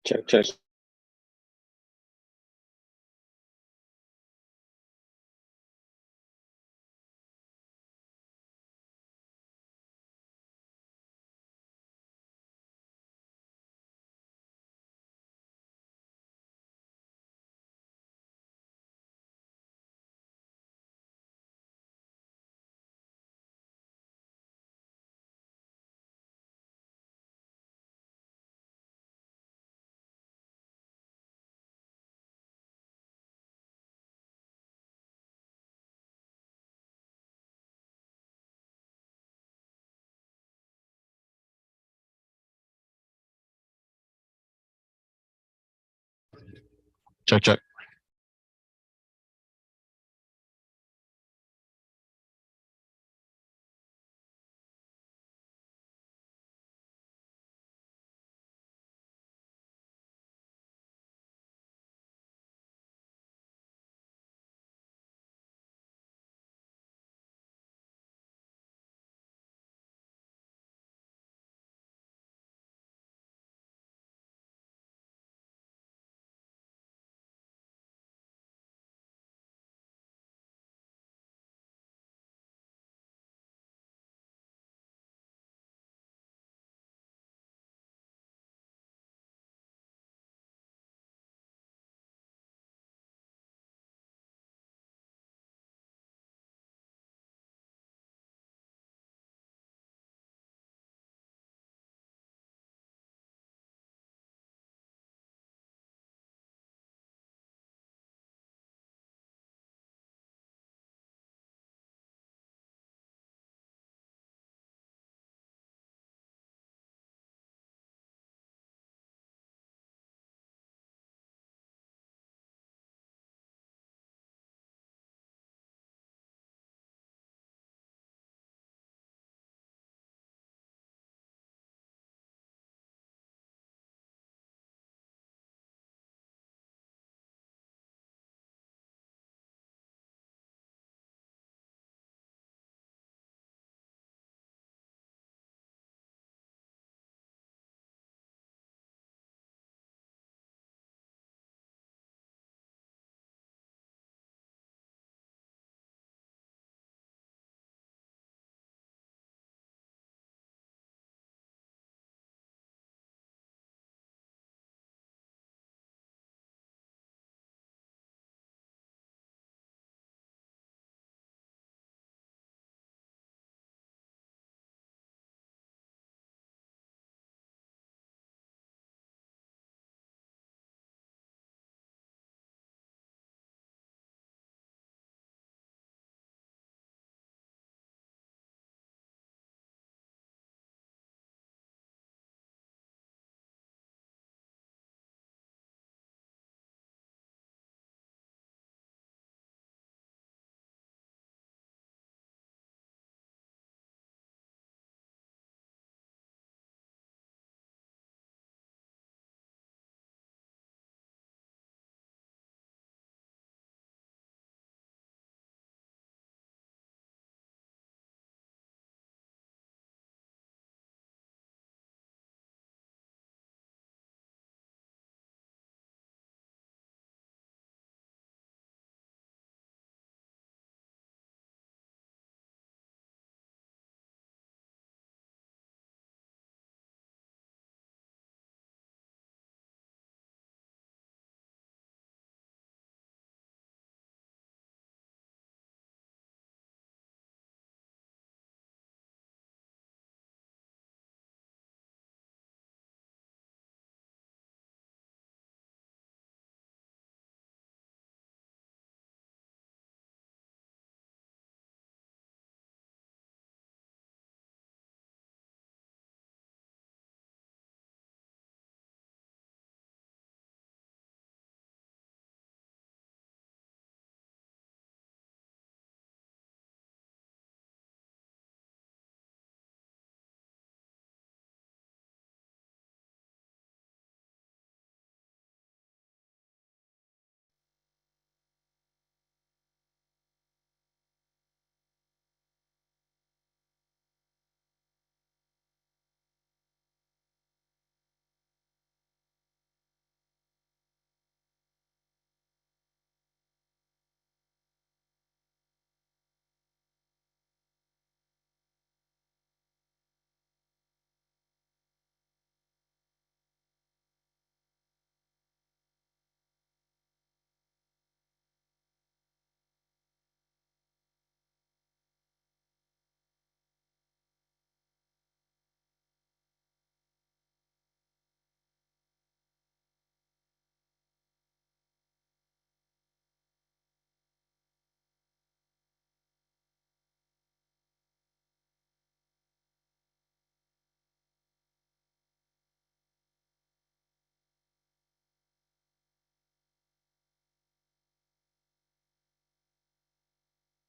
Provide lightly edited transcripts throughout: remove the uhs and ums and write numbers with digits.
Check, check. Check, check.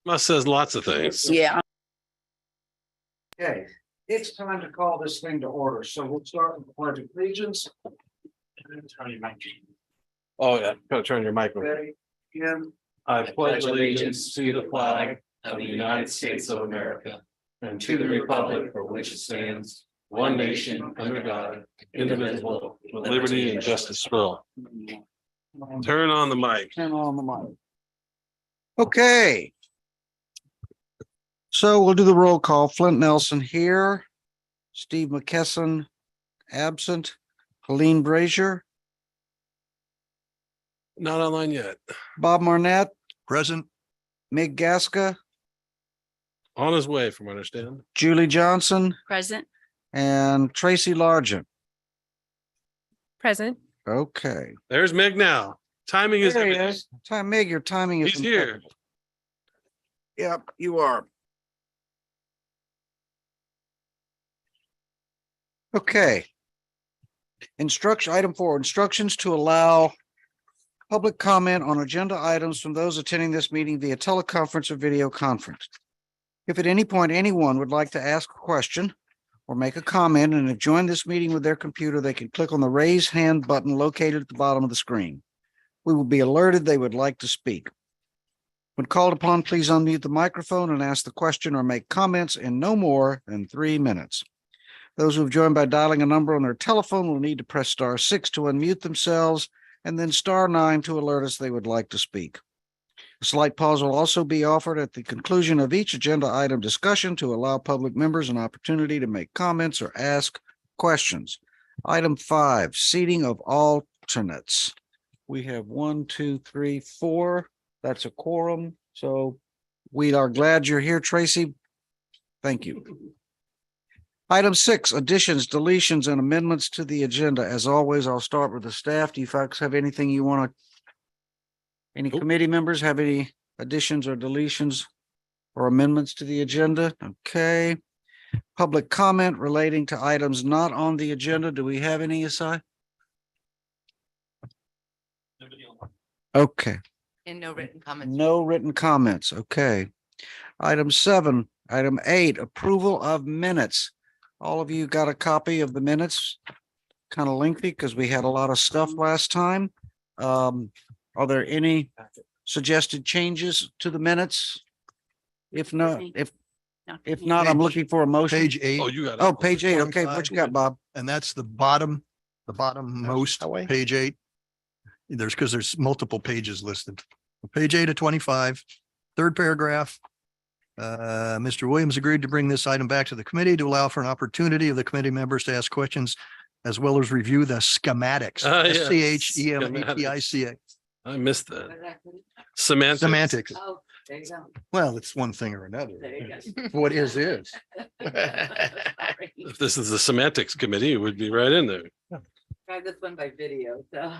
Must says lots of things. Yeah. Okay, it's time to call this thing to order, so we'll start with the pledge of allegiance. Oh, yeah. Gotta turn your mic on. Ready? Again, I pledge allegiance to the flag of the United States of America and to the republic for which it stands, one nation under God, indivisible, with liberty and justice for all. Turn on the mic. turn on the mic. Okay. So we'll do the roll call. Flint Nelson here. Steve McKesson absent. Helene Brazier, Not online yet. Bob Marnett, Present. Mig Gaska, On his way, from what I understand. Julie Johnson, Present. and Tracy Largent. Present. Okay. There's Meg now. Timing is. There he is. Time, Mig, your timing is. He's here. impeccable. Yep, you are. Okay. Item 4, instructions to allow public comment on agenda items from those attending this meeting via teleconference or video conference. If at any point anyone would like to ask a question or make a comment and have joined this meeting with their computer, they can click on the raise hand button located at the bottom of the screen. We will be alerted they would like to speak. When called upon, please unmute the microphone and ask the question or make comments in no more than 3 minutes. Those who have joined by dialing a number on their telephone will need to press *6 to unmute themselves and then *9 to alert us they would like to speak. A slight pause will also be offered at the conclusion of each agenda item discussion to allow public members an opportunity to make comments or ask questions. Item 5, seating of alternates. We have 1, 2, 3, 4. That's a quorum. So we are glad you're here, Tracy. Thank you. Item 6, additions, deletions, and amendments to the agenda. As always, I'll start with the staff. Do you folks have anything you want to? Any Nope. committee members have any additions or deletions or amendments to the agenda? Okay. Public comment relating to items not on the agenda. Do we have any, Asai? Okay. And no written comments. No written comments. Okay. Item 7, item 8, approval of minutes. All of you got a copy of the minutes? Kind of lengthy because we had a lot of stuff last time. Are there any suggested changes to the minutes? If not, if not, I'm looking for a motion. Page 8, Oh, you got it. Oh, page 8. Okay, what you got, Bob? and that's the bottommost, page 8. Because there's multiple pages listed. Page 8 of 25, third paragraph. Mr. Williams agreed to bring this item back to the committee to allow for an opportunity of the committee members to ask questions as well as review the schematics. Yes. SCHEMATICA. I missed that. Semantics. Semantics. Oh, there you go. Well, it's one thing or another. There you go. What is. Sorry. If this is the semantics committee, it would be right in there. Try this one by video, so.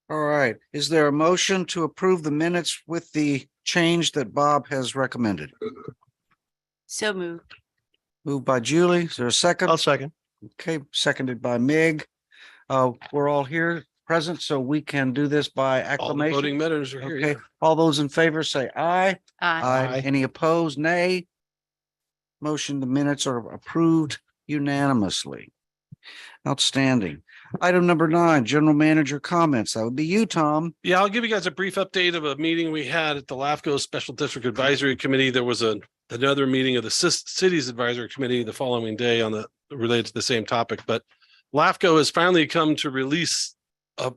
All right. Is there a motion to approve the minutes with the change that Bob has recommended? So moved. Moved by Julie. Is there a second? I'll second. Okay, seconded by Mig. We're all here present, so we can do this by All the acclamation. voting members are here. Okay, yeah. all those in favor say aye. Aye. Any opposed, nay? Motion, the minutes are approved unanimously. Outstanding. Item number 9, general manager comments. That would be you, Tom. Yeah, I'll give you guys a brief update of a meeting we had at the LAFCO Special District Advisory Committee. There was another meeting of the Cities Advisory Committee the following day related to the same topic, but LAFCO has finally come to release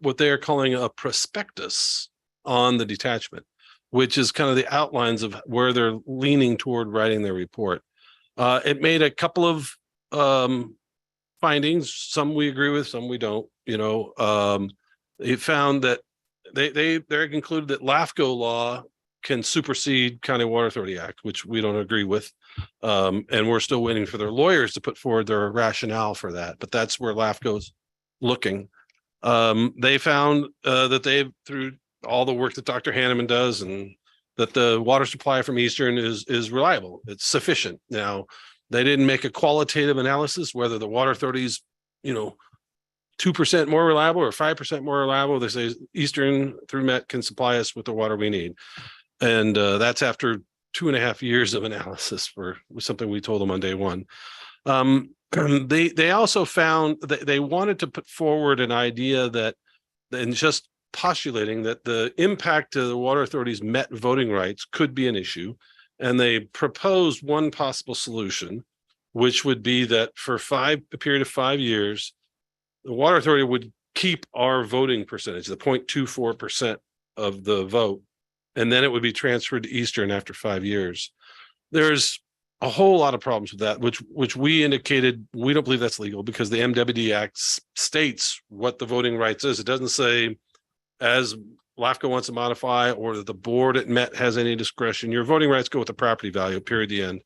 what they are calling a prospectus on the detachment, which is kind of the outlines of where they're leaning toward writing their report. It made a couple of findings. Some we agree with, some we don't. It found that they concluded that LAFCO law can supersede County Water Authority Act, which we don't agree with. And we're still waiting for their lawyers to put forward their rationale for that. But that's where LAFCO's looking. They found that they've, through all the work that Dr. Hanneman does, and that the water supply from Eastern is reliable. It's sufficient. Now, they didn't make a qualitative analysis whether the water authority's, 2% more reliable or 5% more reliable. They say Eastern through Met can supply us with the water we need. And that's after 2.5 years of analysis for something we told them on day one. They also found that they wanted to put forward an idea that, and just postulating that the impact to the water authority's met voting rights could be an issue. And they proposed one possible solution, which would be that for a period of 5 years, the water authority would keep our voting percentage, the 0.24% of the vote, and then it would be transferred to Eastern after 5 years. There's a whole lot of problems with that, which we indicated we don't believe that's legal because the MWD Act states what the voting rights is. It doesn't say, as LAFCO wants to modify, or that the board at Met has any discretion. Your voting rights go with the property value, period, the end.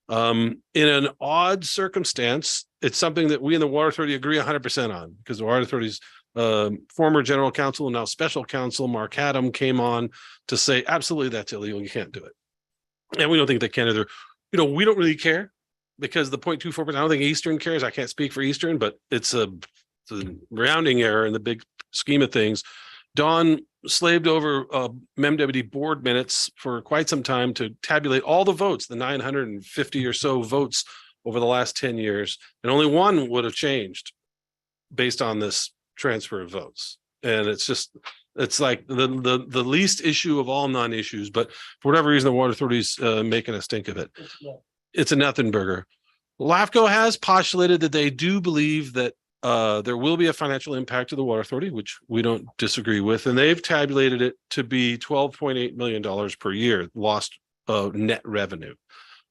In an odd circumstance, it's something that we in the Water Authority agree 100% on, because the Water Authority's former general counsel and now special counsel, Mark Haddam, came on to say, absolutely, that's illegal. You can't do it. And we don't think they can either. We don't really care because the 0.24%, I don't think Eastern cares. I can't speak for Eastern, but it's a rounding error in the big scheme of things. Don slaved over MWD board minutes for quite some time to tabulate all the votes, the 950 or so votes over the last 10 years, and only one would have changed based on this transfer of votes. And it's like the least issue of all non-issues, but for whatever reason, the Water Authority's making a stink of it. It's a nothing burger. LAFCO has postulated that they do believe that there will be a financial impact to the Water Authority, which we don't disagree with. And they've tabulated it to be $12.8 million per year lost net revenue.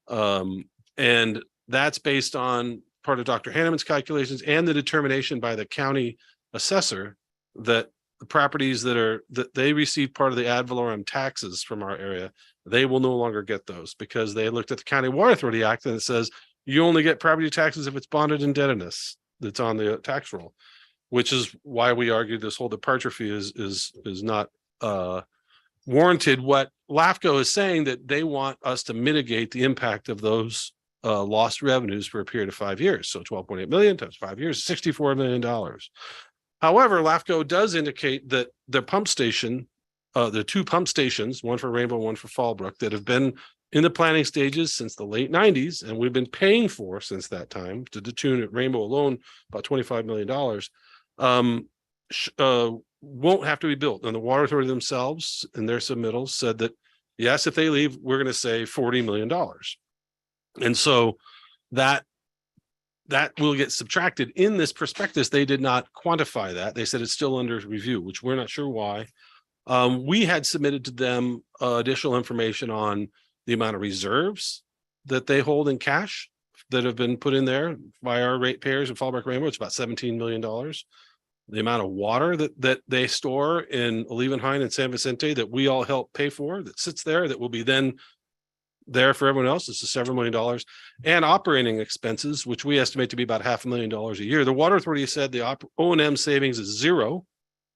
And that's based on part of Dr. Hanneman's calculations and the determination by the county assessor that the properties that they receive part of the ad valorem taxes from our area, they will no longer get those because they looked at the County Water Authority Act and it says you only get property taxes if it's bonded indebtedness that's on the tax roll, which is why we argued this whole departure fee is not warranted. What LAFCO is saying that they want us to mitigate the impact of those lost revenues for a period of 5 years. So 12.8 million times 5 years, $64 million. However, LAFCO does indicate that the pump station, the two pump stations, one for Rainbow, one for Fallbrook, that have been in the planning stages since the late 90s, and we've been paying for since that time, to the tune at Rainbow alone, about $25 million, won't have to be built. And the Water Authority themselves, in their submittals, said that, yes, if they leave, we're going to save $40 million. And so that will get subtracted in this prospectus. They did not quantify that. They said it's still under review, which we're not sure why. We had submitted to them additional information on the amount of reserves that they hold in cash that have been put in there by our ratepayers in Fallbrook Rainbow. It's about $17 million. The amount of water that they store in Olivenhain and San Vicente that we all help pay for, that sits there, that will be then there for everyone else. This is several $1 million, and operating expenses, which we estimate to be about $500,000 a year. The Water Authority said the O&M savings is zero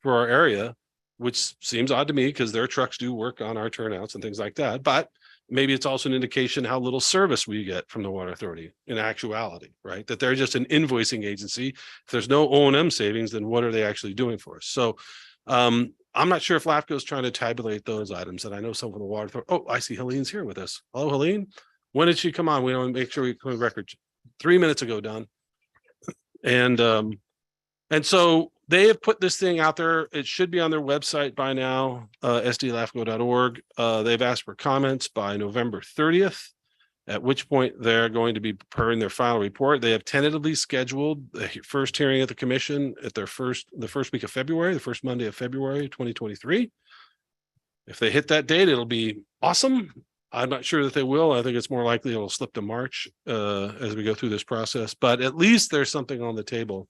for our area, which seems odd to me because their trucks do work on our turnouts and things like that. But maybe it's also an indication how little service we get from the Water Authority in actuality, right? That they're just an invoicing agency. If there's no O&M savings, then what are they actually doing for us? So I'm not sure if LAFCO is trying to tabulate those items. And I know some from the Water Authority. Oh, I see Helene's here with us. Hello, Helene. When did she come on? We want to make sure we come record. 3 minutes ago, Don. And so they have put this thing out there. It should be on their website by now, sdlafco.org. They've asked for comments by November 30th, at which point they're going to be preparing their final report. They have tentatively scheduled the first hearing at the commission at the first week of February, the first Monday of February, 2023. If they hit that date, it'll be awesome. I'm not sure that they will. I think it's more likely it'll slip to March as we go through this process, but at least there's something on the table.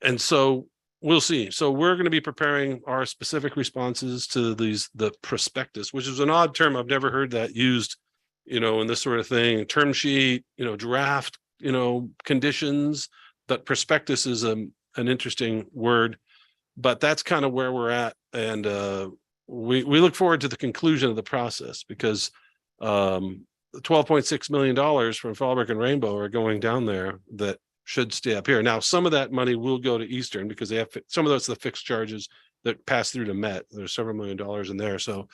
And so we'll see. So we're going to be preparing our specific responses to the prospectus, which is an odd term. I've never heard that used, in this sort of thing, term sheet, draft, conditions. But prospectus is an interesting word, but that's kind of where we're at. And we look forward to the conclusion of the process because the $12.6 million from Fallbrook and Rainbow are going down there that should stay up here. Now, some of that money will go to Eastern because they have some of those the fixed charges that pass through to Met. There's several $1 million in there. So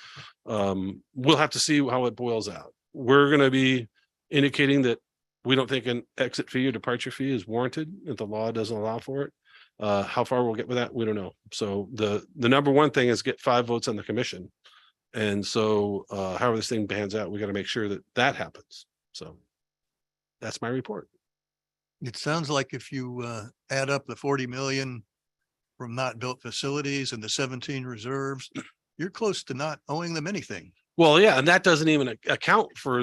we'll have to see how it boils out. We're going to be indicating that we don't think an exit fee or departure fee is warranted, if the law doesn't allow for it. How far we'll get with that, we don't know. So the number one thing is get 5 votes on the commission. And so however this thing pans out, we got to make sure that that happens. So that's my report. It sounds like if you add up the 40 million from not built facilities and the 17 reserves, you're close to not owing them anything. Well, yeah, and that doesn't even account for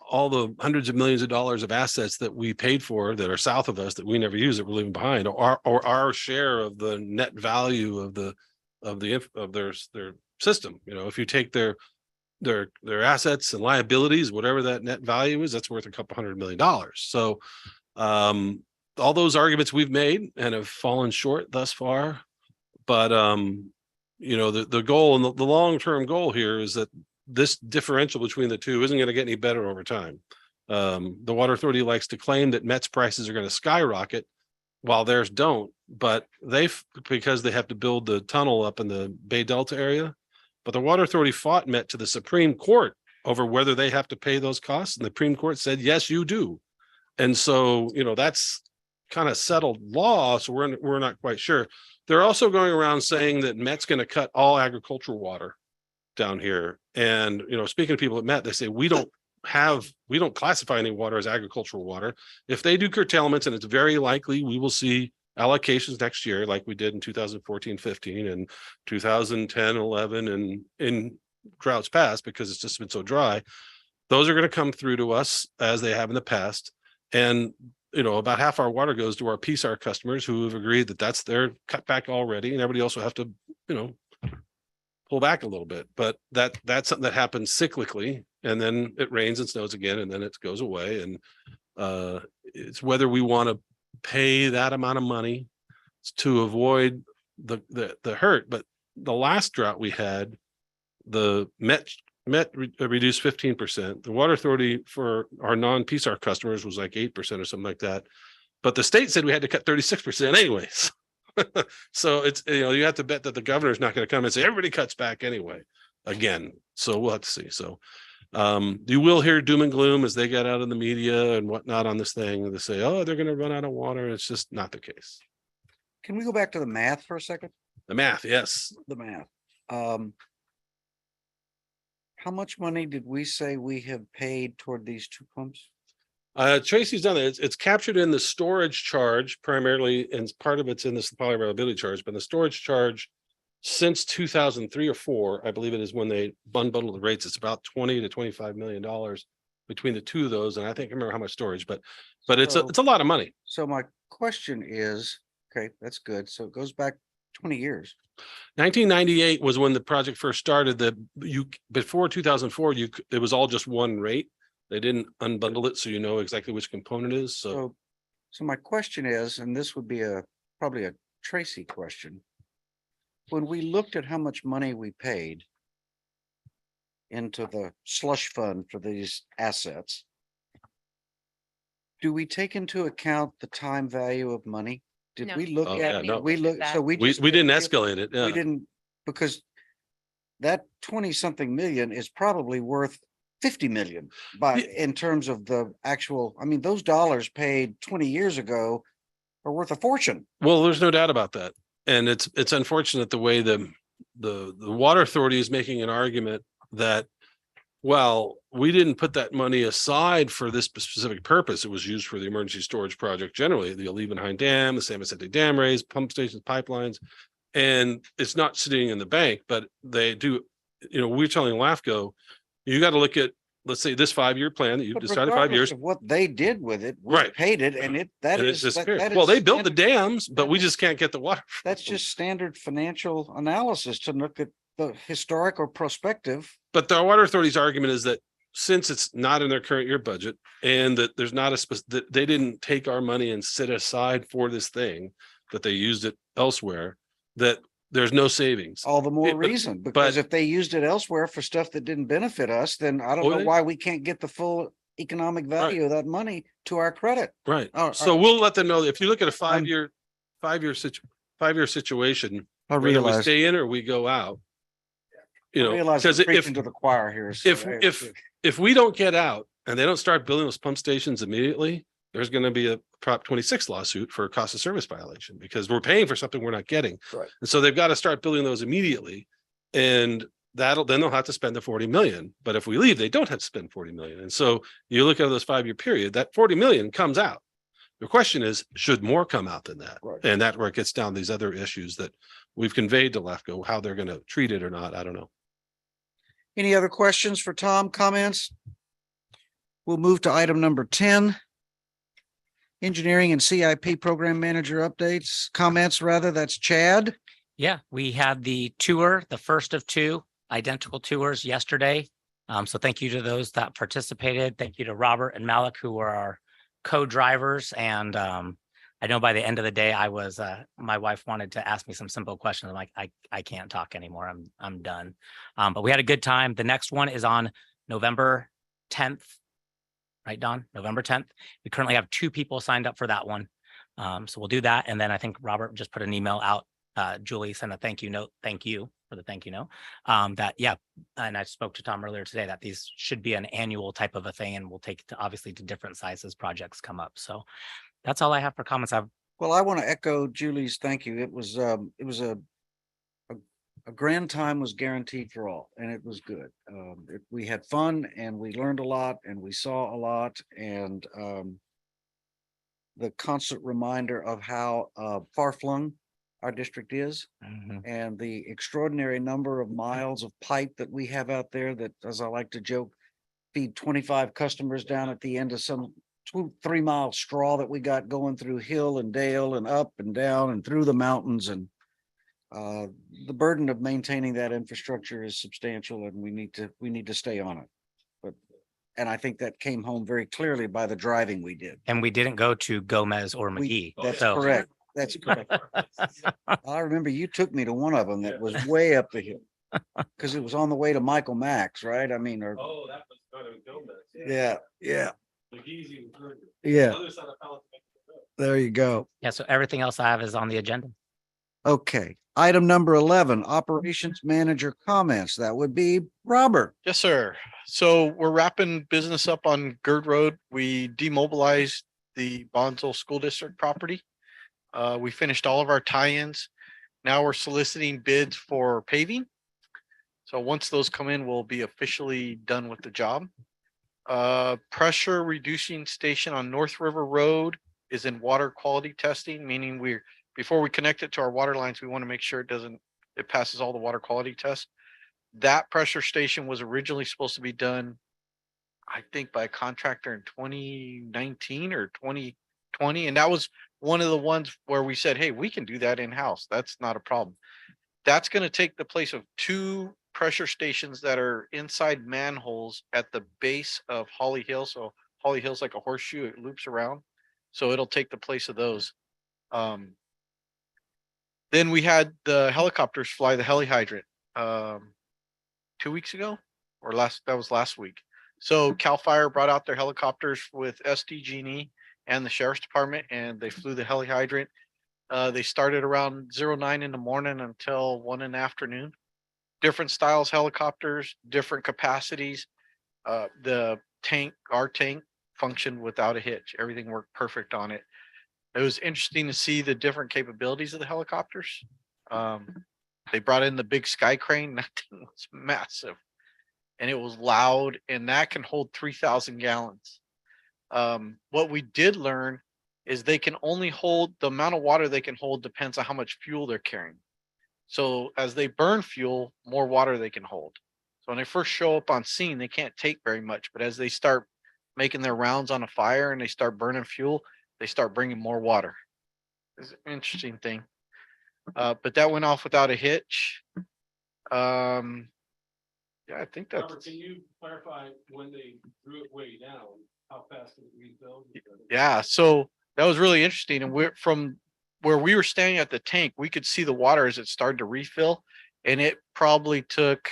all the hundreds of millions of dollars of assets that we paid for that are south of us that we never use, that we're leaving behind, or our share of the net value of their system. You know, if you take their assets and liabilities, whatever that net value is, that's worth a couple $100 million. So all those arguments we've made and have fallen short thus far. But you know, the goal and the long-term goal here is that this differential between the two isn't going to get any better over time. The Water Authority likes to claim that Met's prices are going to skyrocket while theirs don't, but because they have to build the tunnel up in the Bay Delta area. But the Water Authority fought Met to the Supreme Court over whether they have to pay those costs. And the Supreme Court said, yes, you do. And so, you know, that's kind of settled law. So we're not quite sure. They're also going around saying that Met's going to cut all agricultural water down here. And, you know, speaking to people at Met, they say, we don't classify any water as agricultural water. If they do curtailments, and it's very likely we will see allocations next year, like we did in 2014, 15 and 2010, 11, and in droughts past, because it's just been so dry, those are going to come through to us as they have in the past. And, you know, about half our water goes to our PSAR customers who have agreed that that's their cutback already. And everybody else will have to, you know, pull back a little bit, but that's something that happens cyclically, and then it rains and snows again, and then it goes away. And it's whether we want to pay that amount of money to avoid the hurt. But the last drought we had, the Met reduced 15%. The Water Authority for our non-PSAR customers was like 8% or something like that. But the state said we had to cut 36% anyways. So it's, you know, you have to bet that the governor is not going to come and say everybody cuts back anyway again. So we'll have to see. So you will hear doom and gloom as they get out in the media and whatnot on this thing. They say, oh, they're going to run out of water. It's just not the case. Can we go back to the math for a second? The math, yes. The math. How much money did we say we have paid toward these 2 pumps? Tracy's done it. It's captured in the storage charge primarily, and part of it's in the supply availability charge, but the storage charge since 2003 or 4, I believe it is when they unbundled the rates. It's about $20 to $25 million between the two of those. And I think I remember how much storage, but it's a lot of money. So my question is, okay, that's good. So it goes back 20 years. 1998 was when the project first started. Before 2004, it was all just one rate. They didn't unbundle it, so you know exactly which component is. So my question is, and this would be probably a Tracy question. When we looked at how much money we paid into the slush fund for these assets, do we take into account the time value of money? Did No. we look Oh, at, yeah, no. we look, so we we just. didn't escalate it. Yeah. We didn't, because that 20 something million is probably worth 50 million in terms of the actual, I mean, those dollars paid 20 years ago are worth a fortune. Well, there's no doubt about that. And it's unfortunate the way the Water Authority is making an argument that, well, we didn't put that money aside for this specific purpose. It was used for the emergency storage project generally, the Olevenheim Dam, the San Vicente Dam raise, pump stations, pipelines, and it's not sitting in the bank, but they do, you know, we're telling LAFCO, you got to look at, let's say, this 5-year plan that you've But decided 5 regardless years. of what they did with it, we Right. paid it, and that And it is. disappeared. that Well, is they built the standard- dams, but we just can't get the water. That's just standard financial analysis to look at the historic or prospective. But the Water Authority's argument is that since it's not in their current year budget, and that there's not that they didn't take our money and set aside for this thing, that they used it elsewhere, that there's no savings. All the more Yeah, but- reason, because if they used it elsewhere for stuff that didn't benefit us, then I don't know why we can't get the full economic value of that money to our credit. Right. Oh, So we'll let them know that if you look at a five-year situation, I whether we realize, stay in or we go out. You I know, realize because I'm preaching to the choir here. so if we don't get out and they don't start building those pump stations immediately, there's going to be a Prop 26 lawsuit for a cost of service violation because we're paying for something we're not getting. Right. And so they've got to start building those immediately. And then they'll have to spend the 40 million. But if we leave, they don't have to spend 40 million. And so you look at those 5-year period, that 40 million comes out. The question is, should more come out than that? Right. And that where it gets down these other issues that we've conveyed to LAFCO, how they're going to treat it or not. I don't know. Any other questions for Tom? Comments? We'll move to item number 10. Engineering and CIP Program Manager updates, comments rather. That's Chad. Yeah, we had the tour, the first of 2 identical tours yesterday. So thank you to those that participated. Thank you to Robert and Malik, who were our co-drivers. And I know by the end of the day, my wife wanted to ask me some simple questions. I'm like, I can't talk anymore. I'm done. But we had a good time. The next one is on November 10th. Right, Don? November 10th. We currently have 2 people signed up for that one. So we'll do that. And then I think Robert just put an email out. Julie sent a thank you note. Thank you for the thank you note. And I spoke to Tom earlier today that these should be an annual type of a thing, and we'll take to obviously to different sizes projects come up. So that's all I have for comments. Well, I want to echo Julie's thank you. It was a grand time was guaranteed for all, and it was good. We had fun and we learned a lot and we saw a lot, and the constant reminder of how far flung our district is, and the extraordinary number of miles of pipe that we have out there that, as I like to joke, feed 25 customers down at the end of some 2-3 mile straw that we got going through hill and dale and up and down and through the mountains. And the burden of maintaining that infrastructure is substantial, and we need to stay on it. And I think that came home very clearly by the driving we did. And we didn't go to Gomez or McGee. That's so- correct. That's correct. I remember you took me to one of them that was way up the hill because it was on the way to Michael Max, right? I mean, or Oh, that was kind of Gomez. yeah. McGeezy was further. Yeah, Other side of Pelican. there you go. Yeah, so everything else I have is on the agenda. Okay, item number 11, operations manager comments. That would be Robert. Yes, sir. So we're wrapping business up on Gerd Road. We demobilized the Bonzo School District property. We finished all of our tie-ins. Now we're soliciting bids for paving. So once those come in, we'll be officially done with the job. Pressure reducing station on North River Road is in water quality testing, meaning before we connect it to our water lines, we want to make sure it passes all the water quality tests. That pressure station was originally supposed to be done, I think, by a contractor in 2019 or 2020. And that was one of the ones where we said, hey, we can do that in-house. That's not a problem. That's going to take the place of 2 pressure stations that are inside manholes at the base of Holly Hill. So Holly Hill's like a horseshoe, it loops around. So it'll take the place of those. Then we had the helicopters fly the heli hydrant 2 weeks ago or that was last week. So CAL FIRE brought out their helicopters with SDG&E and the sheriff's department, and they flew the heli hydrant. They started around 09 in the morning until 1 in the afternoon. Different styles helicopters, different capacities. The our tank functioned without a hitch. Everything worked perfect on it. It was interesting to see the different capabilities of the helicopters. They brought in the big sky crane. That thing was massive, and it was loud, and that can hold 3,000 gallons. What we did learn is they can only hold the amount of water they can hold depends on how much fuel they're carrying. So as they burn fuel, more water they can hold. So when they first show up on scene, they can't take very much, but as they start making their rounds on a fire and they start burning fuel, they start bringing more water. It's an interesting thing. But that went off without a hitch. Yeah, I think that's. Robert, can you clarify when they drew it way down, how fast it refilled? Yeah, so that was really interesting. And we're from where we were standing at the tank, we could see the water as it started to refill. And it probably took,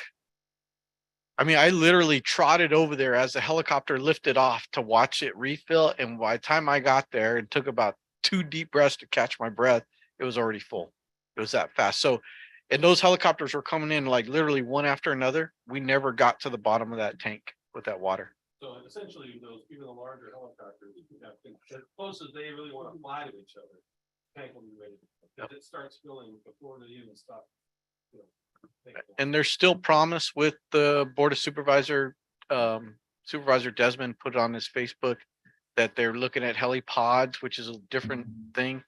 I literally trotted over there as the helicopter lifted off to watch it refill. And by the time I got there, it took about 2 deep breaths to catch my breath. It was already full. It was that fast. So And those helicopters were coming in like literally one after another. We never got to the bottom of that tank with that water. So essentially, those, even the larger helicopters, as close as they really want to fly to each other, tank will be ready. If it starts filling before they even stop. you know, tank- And there's still promise with the Board of Supervisor Desmond put it on his Facebook that they're looking at heli pods, which is a different thing,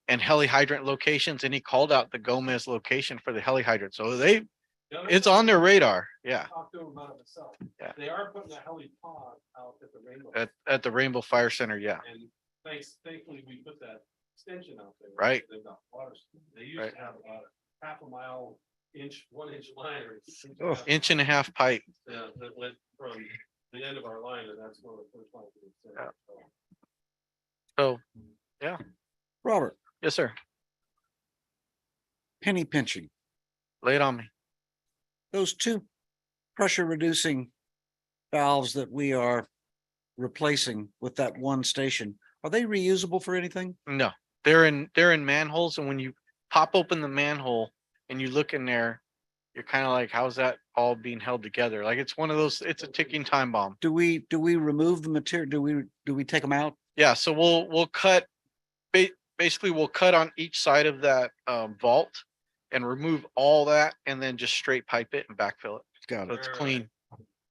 and heli hydrant locations. And he called out the Gomez location for the heli hydrant. So it's on their radar. Yeah. Talked to them about it myself. Yeah. They are putting a heli pod out at the Rainbow. At the Rainbow Fire Center. Yeah. And thankfully, we put that extension out there. Right. They've got water. They used Right. to have about a half a mile, 1 inch line or. Oh. Inch and a half pipe. Yeah, that went from the end of our line, and that's where the first line. Yeah. So, So, Robert, yes, sir. penny pinching, Lay it on me. those two pressure reducing valves that we are replacing with that one station, are they reusable for anything? No, they're in manholes. And when you pop open the manhole and you look in there, you're kind of like, how's that all being held together? Like it's one of those, it's a ticking time bomb. Do we remove the material? Do we take them out? Yeah, so we'll cut, basically we'll cut on each side of that vault and remove all that and then just straight pipe it and backfill it. Got So it. it's clean.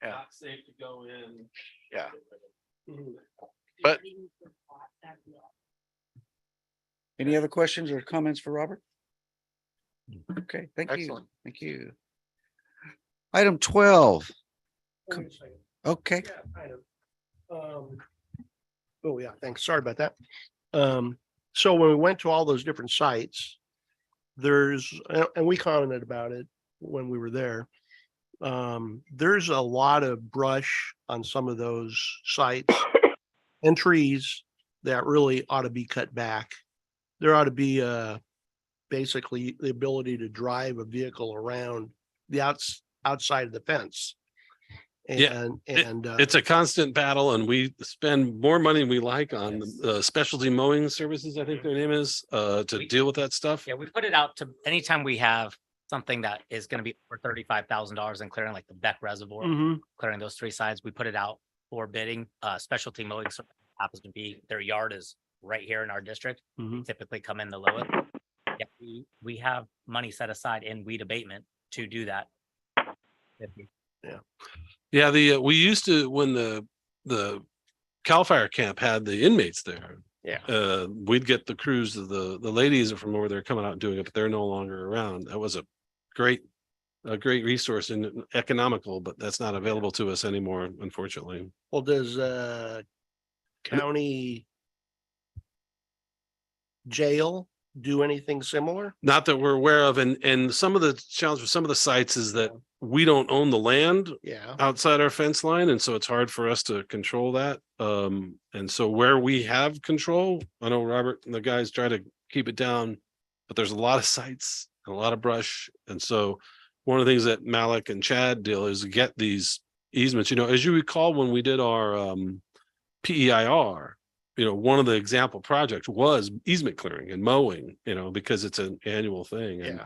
Yeah. not safe to go in. Yeah. But- Any other questions or comments for Robert? Okay, thank you. Excellent. Thank you. Item 12. Okay, Oh, yeah, thanks. Sorry about that. So when we went to all those different sites, and we commented about it when we were there. There's a lot of brush on some of those sites and trees that really ought to be cut back. There ought to be basically the ability to drive a vehicle around the outside of the fence. Yeah, And It's a constant battle, and we spend more money than we like on specialty mowing services, I think their name is, to deal with that stuff. Yeah, we put it out to anytime we have something that is gonna be over $35,000 and clearing like the Beck Reservoir, Mhm. clearing those three sides, we put it out for bidding. Specialty mowing service happens to be, their yard is right here in our district. Mhm. Typically come in the lowest. Yeah, we have money set aside in weed abatement to do that. Yeah, we used to, when the Cal Fire camp had the inmates there. Yeah. We'd get the crews of the ladies from over there coming out and doing it, but they're no longer around. That was a great resource and economical, but that's not available to us anymore, unfortunately. Well, does county jail do anything similar? Not that we're aware of, and some of the challenge with some of the sites is that we don't own the land Yeah. outside our fence line, and so it's hard for us to control that. And so where we have control, I know Robert and the guys try to keep it down, but there's a lot of sites and a lot of brush. And so one of the things that Malik and Chad deal is get these easements, as you recall, when we did our PEIR, one of the example projects was easement clearing and mowing, because it's an annual thing. And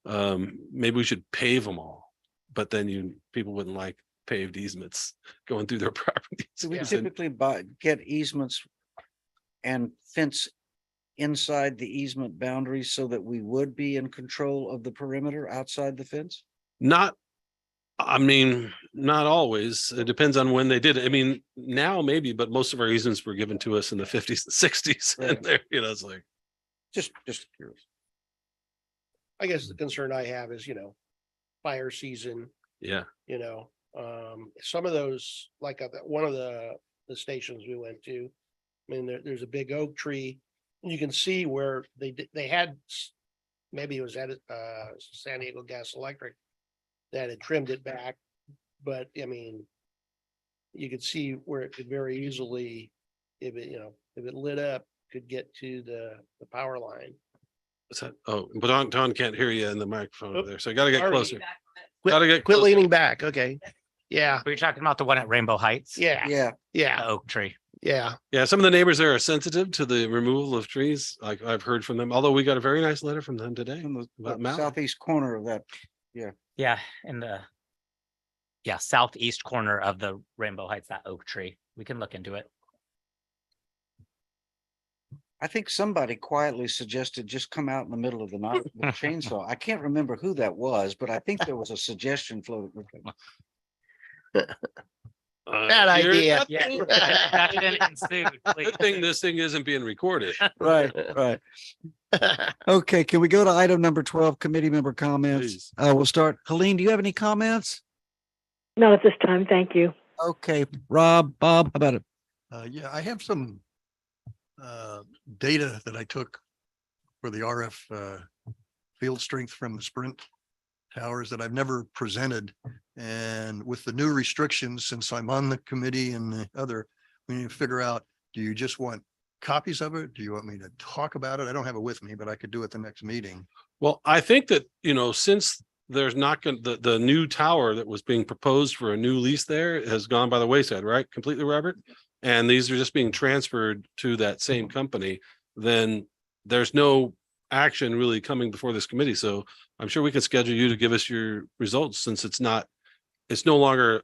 Yeah. maybe we should pave them all, but then people wouldn't like paved easements going through their properties. do we Yeah. typically get easements and fence inside the easement boundaries so that we would be in control of the perimeter outside the fence? Not always. It depends on when they did it. I mean, now maybe, but most of our easements were given to us in the 50s and 60s. Right. And there, it's like, Just curious. I guess the concern I have is, fire season, yeah. some of those, like one of the stations we went to, I mean, there's a big oak tree. And you can see where they had, maybe it was at San Diego Gas Electric that had trimmed it back. But I mean, you could see where it could very easily, if it lit up, could get to the power line. What's that? Oh, but Don can't hear you in the microphone over there. So I gotta get Sorry. closer. Quit- Gotta get Quit closer. leaning back. Okay. Yeah, Were you talking about the one at Rainbow Heights? yeah, Yeah, The yeah, oak tree. Yeah, Yeah, some of the neighbors there are sensitive to the removal of trees. Like I've heard from them, although we got a very nice letter from them today. In the About Mallard. southeast corner of that. Yeah, in the southeast corner of the Rainbow Heights, that oak tree. We can look into it. I think somebody quietly suggested just come out in the middle of the night with a chainsaw. I can't remember who that was, but I think there was a suggestion floated. bad Here- idea. Yeah. Discussion ensued, please. Good thing this thing isn't being recorded. Right, right. Okay, can we go to item number 12, committee member comments? Please. We'll start. Helene, do you have any comments? Not at this time, thank you. Okay, Rob, Bob, how about it? Yeah, I have some data that I took for the RF field strength from the Sprint towers that I've never presented. And with the new restrictions, since I'm on the committee and the other, we need to figure out, do you just want copies of it? Do you want me to talk about it? I don't have it with me, but I could do it the next meeting. Well, I think that, since there's not going, the new tower that was being proposed for a new lease there has gone by the wayside, right? Completely, Robert? And these are just being transferred to that same company, then there's no action really coming before this committee. So I'm sure we can schedule you to give us your results since it's no longer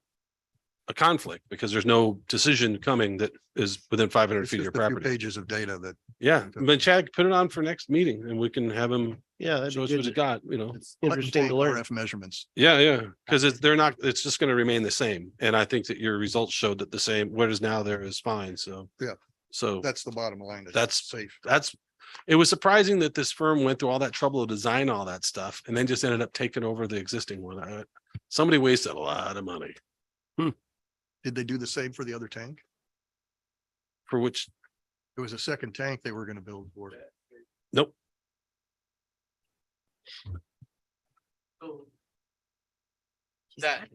a conflict because there's no decision coming that is within 500 It's feet of your just a few property. pages of data that Yeah, but Chad, put it on for next meeting and we can have him Yeah, that'd show be us what good. it got, it's Interesting to learn. RF measurements. Yeah, because it's just gonna remain the same. And I think that your results showed that the same, what is now there is fine, so. Yeah. So That's the bottom line. That's- Safe. it was surprising that this firm went through all that trouble to design all that stuff and then just ended up taking over the existing one. Somebody wasted a lot of money Did they do the same for the other tank? for which, There was a second tank they were going to build for. nope.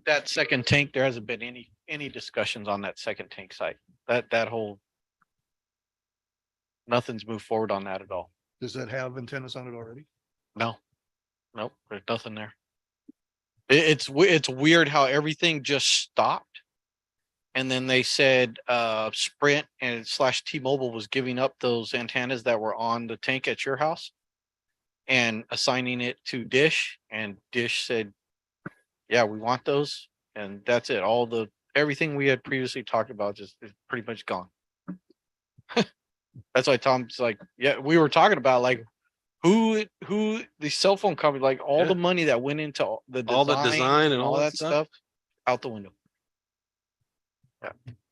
That second tank, there hasn't been any discussions on that second tank site. That whole. Nothing's moved forward on that at all. Does that have antennas on it already? No. Nope, there's nothing there. It's weird how everything just stopped. And then they said Sprint and / T-Mobile was giving up those antennas that were on the tank at your house. And assigning it to Dish, and Dish said, yeah, we want those. And that's it. Everything we had previously talked about just is pretty much gone. That's why Tom's like, yeah, we were talking about like who the cell phone company, like all Yeah. the money that went into All the design and all that stuff. out the window.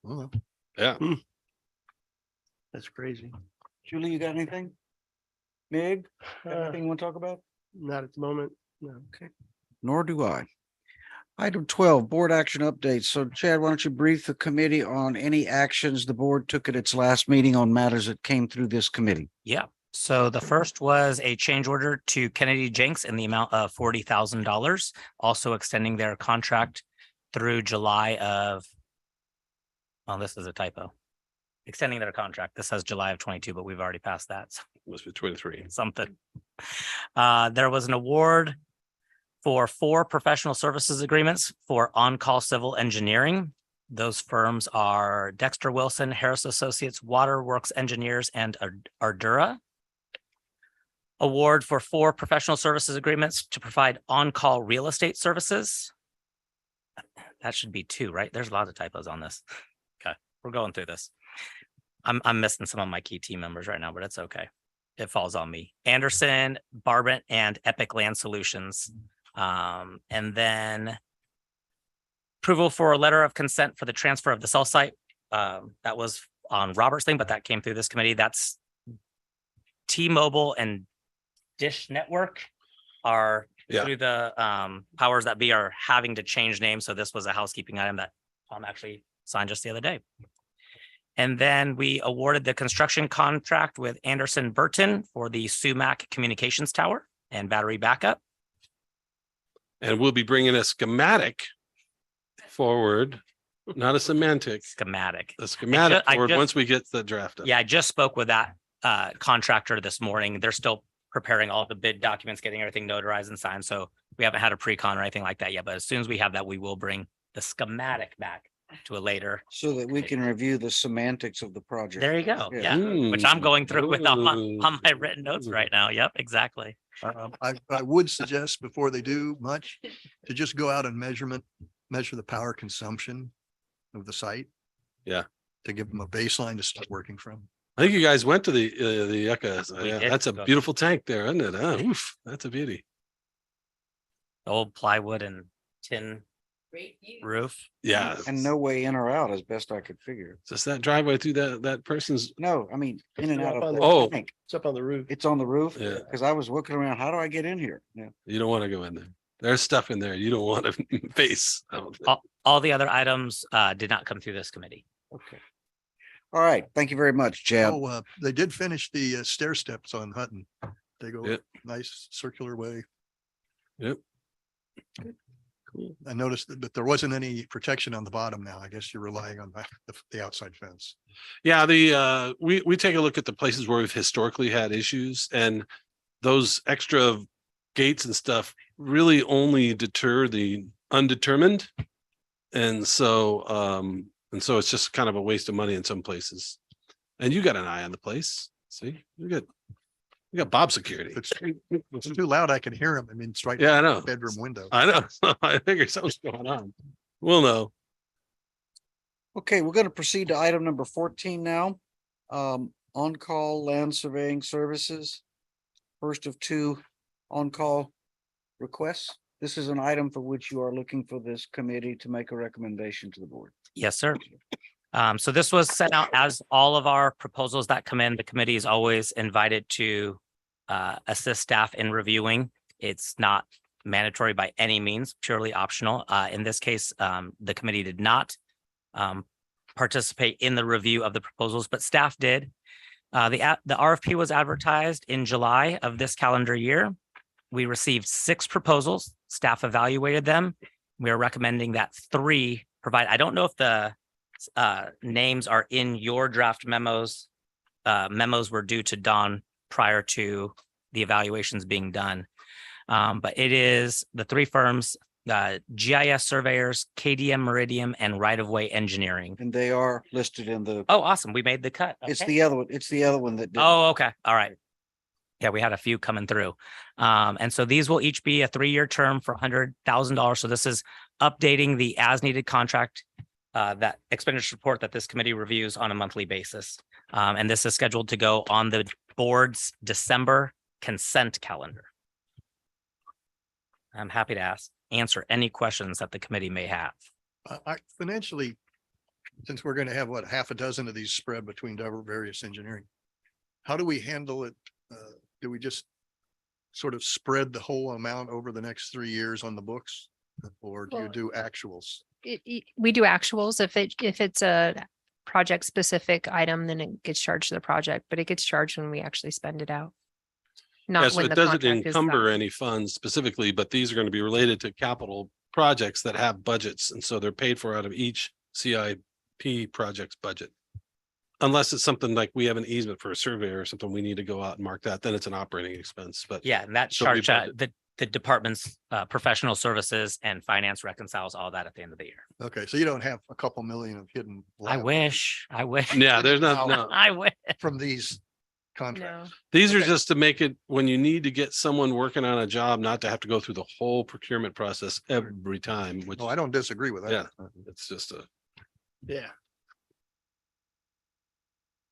Well, Yeah. That's crazy. Julie, you got anything? Mig, Uh, anything you want to talk about? Not at the moment. No. Nor do I. Item 12, board action updates. So Chad, why don't you brief the committee on any actions the board took at its last meeting on matters that came through this committee? Yeah. So the first was a change order to Kennedy Jenks in the amount of $40,000, also extending their contract through July of. Oh, this is a typo. Extending their contract. This says July of 22, but we've already passed that. So Must be 23. something. There was an award for 4 professional services agreements for on-call civil engineering. Those firms are Dexter Wilson, Harris Associates, Waterworks Engineers, and Ardura. Award for 4 professional services agreements to provide on-call real estate services. That should be 2, right? There's lots of typos on this. Okay, we're going through this. I'm missing some of my key team members right now, but it's okay. It falls on me. Anderson, Barbent, and Epic Land Solutions. And then approval for a letter of consent for the transfer of the cell site. That was on Robert's thing, but that came through this committee. That's T-Mobile and Dish Network are Yeah. through the powers that be are having to change names. So this was a housekeeping item that Tom actually signed just the other day. And then we awarded the construction contract with Anderson Burton for the Sumac Communications Tower and battery backup. And we'll be bringing a schematic forward, not a semantic, Schematic. a schematic I forward just- once we get the draft up. Yeah, I just spoke with that contractor this morning. They're still preparing all the bid documents, getting everything notarized and signed. So we haven't had a pre-con or anything like that yet. But as soon as we have that, we will bring the schematic back. to a later. So that we can review the semantics of the project. There you go. Yeah. Yeah, which I'm going through with on my Ooh. written notes right now. Yep, exactly. I would suggest before they do much, to just go out and measure the power consumption of the site. Yeah. To give them a baseline to start working from. I think you guys went to the Yucca. We Yeah, did that's a go. beautiful tank there, isn't it? Huh? Oof, that's a beauty. Old plywood and tin Great view. roof. Yeah. And no way in or out as best I could figure. Just that driveway through that person's. No, I mean, in and out of. the Oh. tank. It's up on the roof. It's on the roof? Yeah. Cause I was looking around, how do I get in here? Yeah. You don't want to go in there. There's stuff in there you don't want to face. I don't think. All the other items did not come through this committee. Okay. All right. Thank you very much, Chad. Oh, they did finish the stair steps on Hutton. They go Yep. nice circular way. Yep. I noticed that there wasn't any protection on the bottom now. I guess you're relying on the outside fence. Yeah, we take a look at the places where we've historically had issues, and those extra gates and stuff really only deter the undetermined. And so it's just kind of a waste of money in some places. And you got an eye on the place. See, you got Bob security. If it's too loud, I can hear them. I mean, it's right. Yeah, I in know. the bedroom window. I know. I figured something's going on. We'll know. Okay, we're gonna proceed to item number 14 now. On-call land surveying services. First of two on-call requests. This is an item for which you are looking for this committee to make a recommendation to the board. Yes, sir. So this was sent out as all of our proposals that come in. The committee is always invited to assist staff in reviewing. It's not mandatory by any means, purely optional. In this case, the committee did not participate in the review of the proposals, but staff did. The RFP was advertised in July of this calendar year. We received 6 proposals. Staff evaluated them. We are recommending that 3 provide. I don't know if the names are in your draft memos. Memos were due to Dawn prior to the evaluations being done. But it is the 3 firms, GIS surveyors, KDM Meridian, and Right of Way Engineering. And they are listed in the, Oh, awesome. We made the cut. it's Okay. the other one, it's the other one that. didn't. Oh, okay. All right. Yeah, we had a few coming through. And so these will each be a 3-year term for $100,000. So this is updating the as needed contract, that expenditure report that this committee reviews on a monthly basis. And this is scheduled to go on the board's December consent calendar. I'm happy to answer any questions that the committee may have. Financially, since we're going to have what, half a dozen of these spread between various engineering, how do we handle it? Do we just sort of spread the whole amount over the next 3 years on the books? Or do you Well, do actuals? We do actuals. If it's a project specific item, then it gets charged to the project, but it gets charged when we actually spend it out. Yeah, Not so when it the doesn't contract is encumber signed. any funds specifically, but these are going to be related to capital projects that have budgets. And so they're paid for out of each CIP project's budget. Unless it's something like we have an easement for a survey or something, we need to go out and mark that, then it's an operating expense, but. Yeah, and that So we charge, budget. the department's professional services and finance reconciles all that at the end of the year. Okay, so you don't have a couple million of hidden. I wish. Yeah, there's not, no. I wish. From these contracts. No, These are Okay. just to make it, when you need to get someone working on a job, not to have to go through the whole procurement process every time, which, No, I don't disagree with that. Yeah. it's just a. Yeah.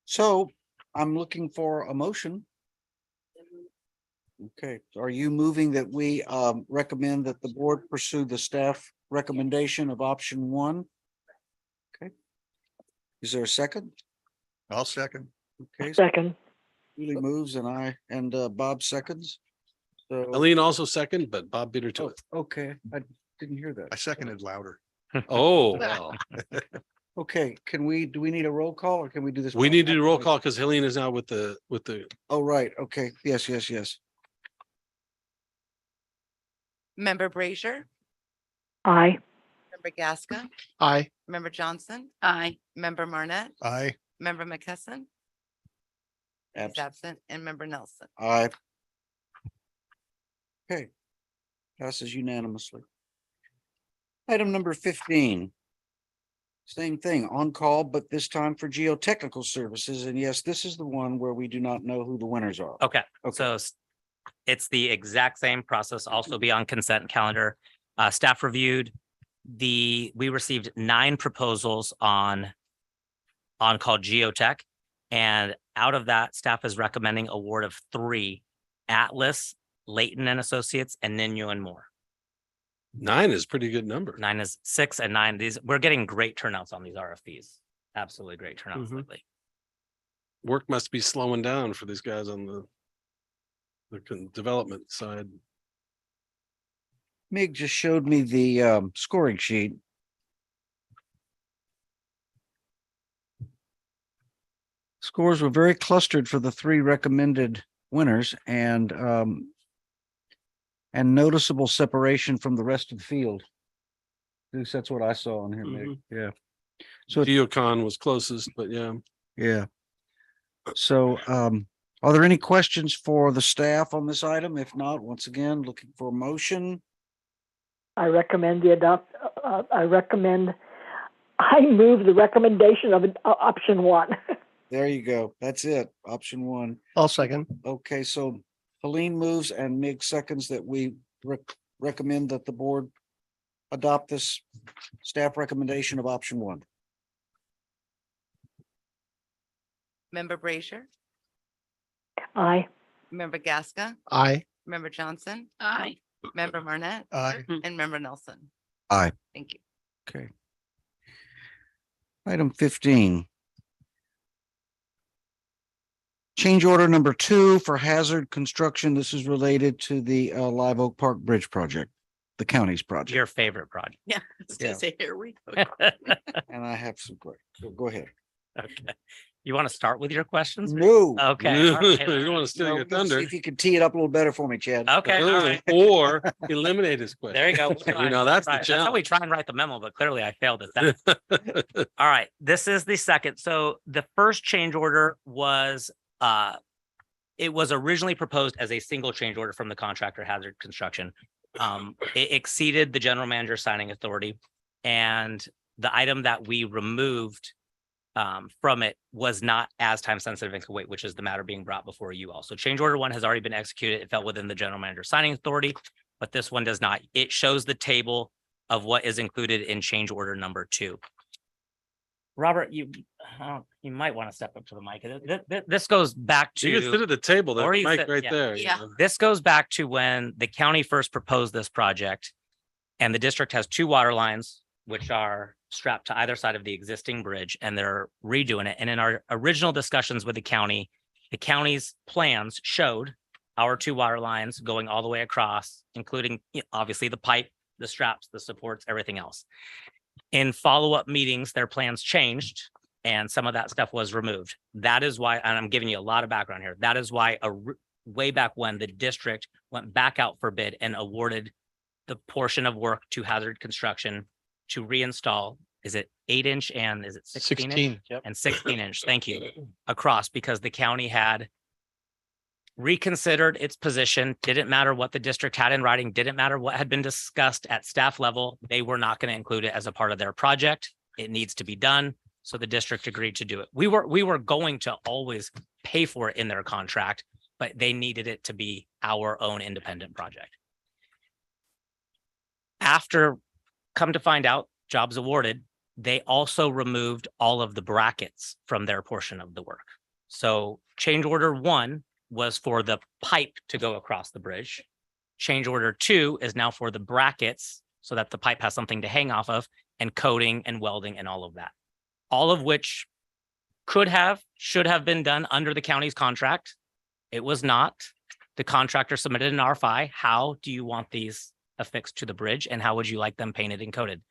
So I'm looking for a motion. Okay, are you moving that we recommend that the board pursue the staff recommendation of option 1? Okay. Is there a second? I'll second. Okay, so Second. Julie moves and Bob seconds. So, Aline also second, but Bob beat her to oh, it. okay, I didn't hear I that. seconded louder. Oh, well, Okay, do we need a roll call or can we do this? we by need to do roll acclamation? call because Helene is now with the, Oh, right, okay, yes. Member Brazier, Aye. member Gasca, Aye. member Johnson. Aye. Member Marnet, Aye. member McKesson. He's Absent. absent, and member Nelson. Aye. Okay. Passes unanimously. Item number 15. Same thing, on call, but this time for geotechnical services. And yes, this is the one where we do not know who the winners are. Okay, Okay. so it's the exact same process, also be on consent calendar. Staff reviewed we received 9 proposals on call geotech. And out of that, staff is recommending award of 3, Atlas, Leighton and Associates, and Nino and Moore. 9 is a pretty good number. 9 is 6 and 9. We're getting great turnouts on these RFPs. Absolutely great turnouts Mhm. lately. Work must be slowing down for these guys on the development side. Mig just showed me the scoring sheet. Scores were very clustered for the 3 recommended winners and noticeable separation from the rest of the field. At least that's what I saw on here, Mig. Yeah. So, Geocon was closest, but yeah. yeah. So, are there any questions for the staff on this item? If not, once again, looking for a motion. I move the recommendation of option 1. There you go. That's it. Option 1. I'll second. Okay, so Helene moves and Mig seconds that we recommend that the board adopt this staff recommendation of option 1. Member Brazier, Aye. Member Gasca, Aye. Member Johnson. Aye. Member Marnet Aye. and Member Nelson. Aye. Thank you. Okay. Item 15. Change order number 2 for Hazard Construction. This is related to the Live Oak Park Bridge project, the county's project. Your favorite project. Yeah. Yeah. Say, here we go. And I have some, go ahead. Okay. You want to start with your questions? No. Okay. all right, all You don't want right. to steal No, your let's see thunder. if you could tee it up a little better for me, Chad. Okay, all right. Or eliminate his question. There you go. You know, that's the Right, how we challenge. try and write the memo, but clearly I failed at that. All right, this is the second. So the first change order was, it was originally proposed as a single change order from the contractor Hazard Construction. It exceeded the general manager signing authority. And the item that we removed from it was not as time sensitive and could wait, which is the matter being brought before you all. So change order 1 has already been executed. It fell within the general manager signing authority, but this one does not. It shows the table of what is included in change order number 2. Robert, you might want to step up to the mic. This goes back You can sit to, at the table, that Or you mic sit- right yeah. there. Yeah. this goes back to when the county first proposed this project. And the district has 2 water lines, which are strapped to either side of the existing bridge, and they're redoing it. And in our original discussions with the county's plans showed our 2 water lines going all the way across, including obviously the pipe, the straps, the supports, everything else. In follow-up meetings, their plans changed and some of that stuff was removed. That is why, and I'm giving you a lot of background here. That is why way back when the district went back out for bid and awarded the portion of work to Hazard Construction to reinstall, is it 8-inch and is it 16 inch? 16. Yep. And 16-inch, thank you, across, because the county had reconsidered its position. Didn't matter what the district had in writing, didn't matter what had been discussed at staff level. They were not going to include it as a part of their project. It needs to be done. So the district agreed to do it. We were going to always pay for it in their contract, but they needed it to be our own independent project. After, come to find out, jobs awarded, they also removed all of the brackets from their portion of the work. So change order 1 was for the pipe to go across the bridge. Change order 2 is now for the brackets so that the pipe has something to hang off of, and coating and welding and all of that. All of which should have been done under the county's contract. It was not. The contractor submitted an RFI. How do you want these affixed to the bridge, and how would you like them painted and coated?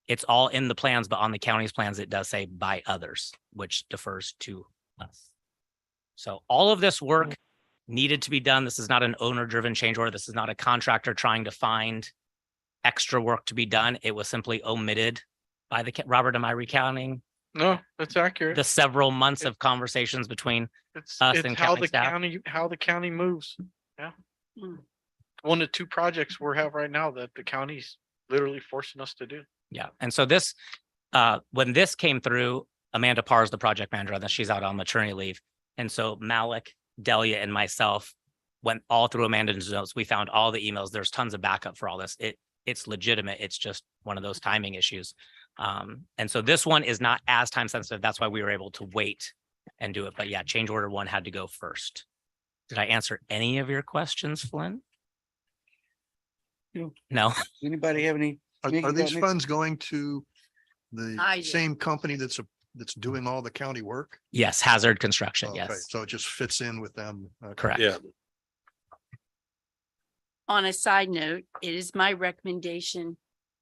It's all in the plans, but on the county's plans, it does say by others, which defers to us. So all of this work needed to be done. This is not an owner-driven change order. This is not a contractor trying to find extra work to be done. It was simply omitted by the, Robert, am I recounting No, that's accurate. the several months of conversations between It's us it's and how county the staff. how the county moves. Yeah. 1 of 2 projects we have right now that the county's literally forcing us to do. Yeah, and so this when this came through, Amanda Parr is the project manager, and then she's out on maternity leave. And so Malik, Delia, and myself went all through Amanda's notes. We found all the emails. There's tons of backup for all this. It's legitimate. It's just one of those timing issues. And so this one is not as time sensitive. That's why we were able to wait and do it. But yeah, change order one had to go first. Did I answer any of your questions, Flynn? No. Anybody have any? Are Mickey, got these any- funds going to I the do. same company that's doing all the county work? Yes, hazard construction. Okay, Yes, so it just fits in with them. Okay. correct. Yeah. On a side note, it is my recommendation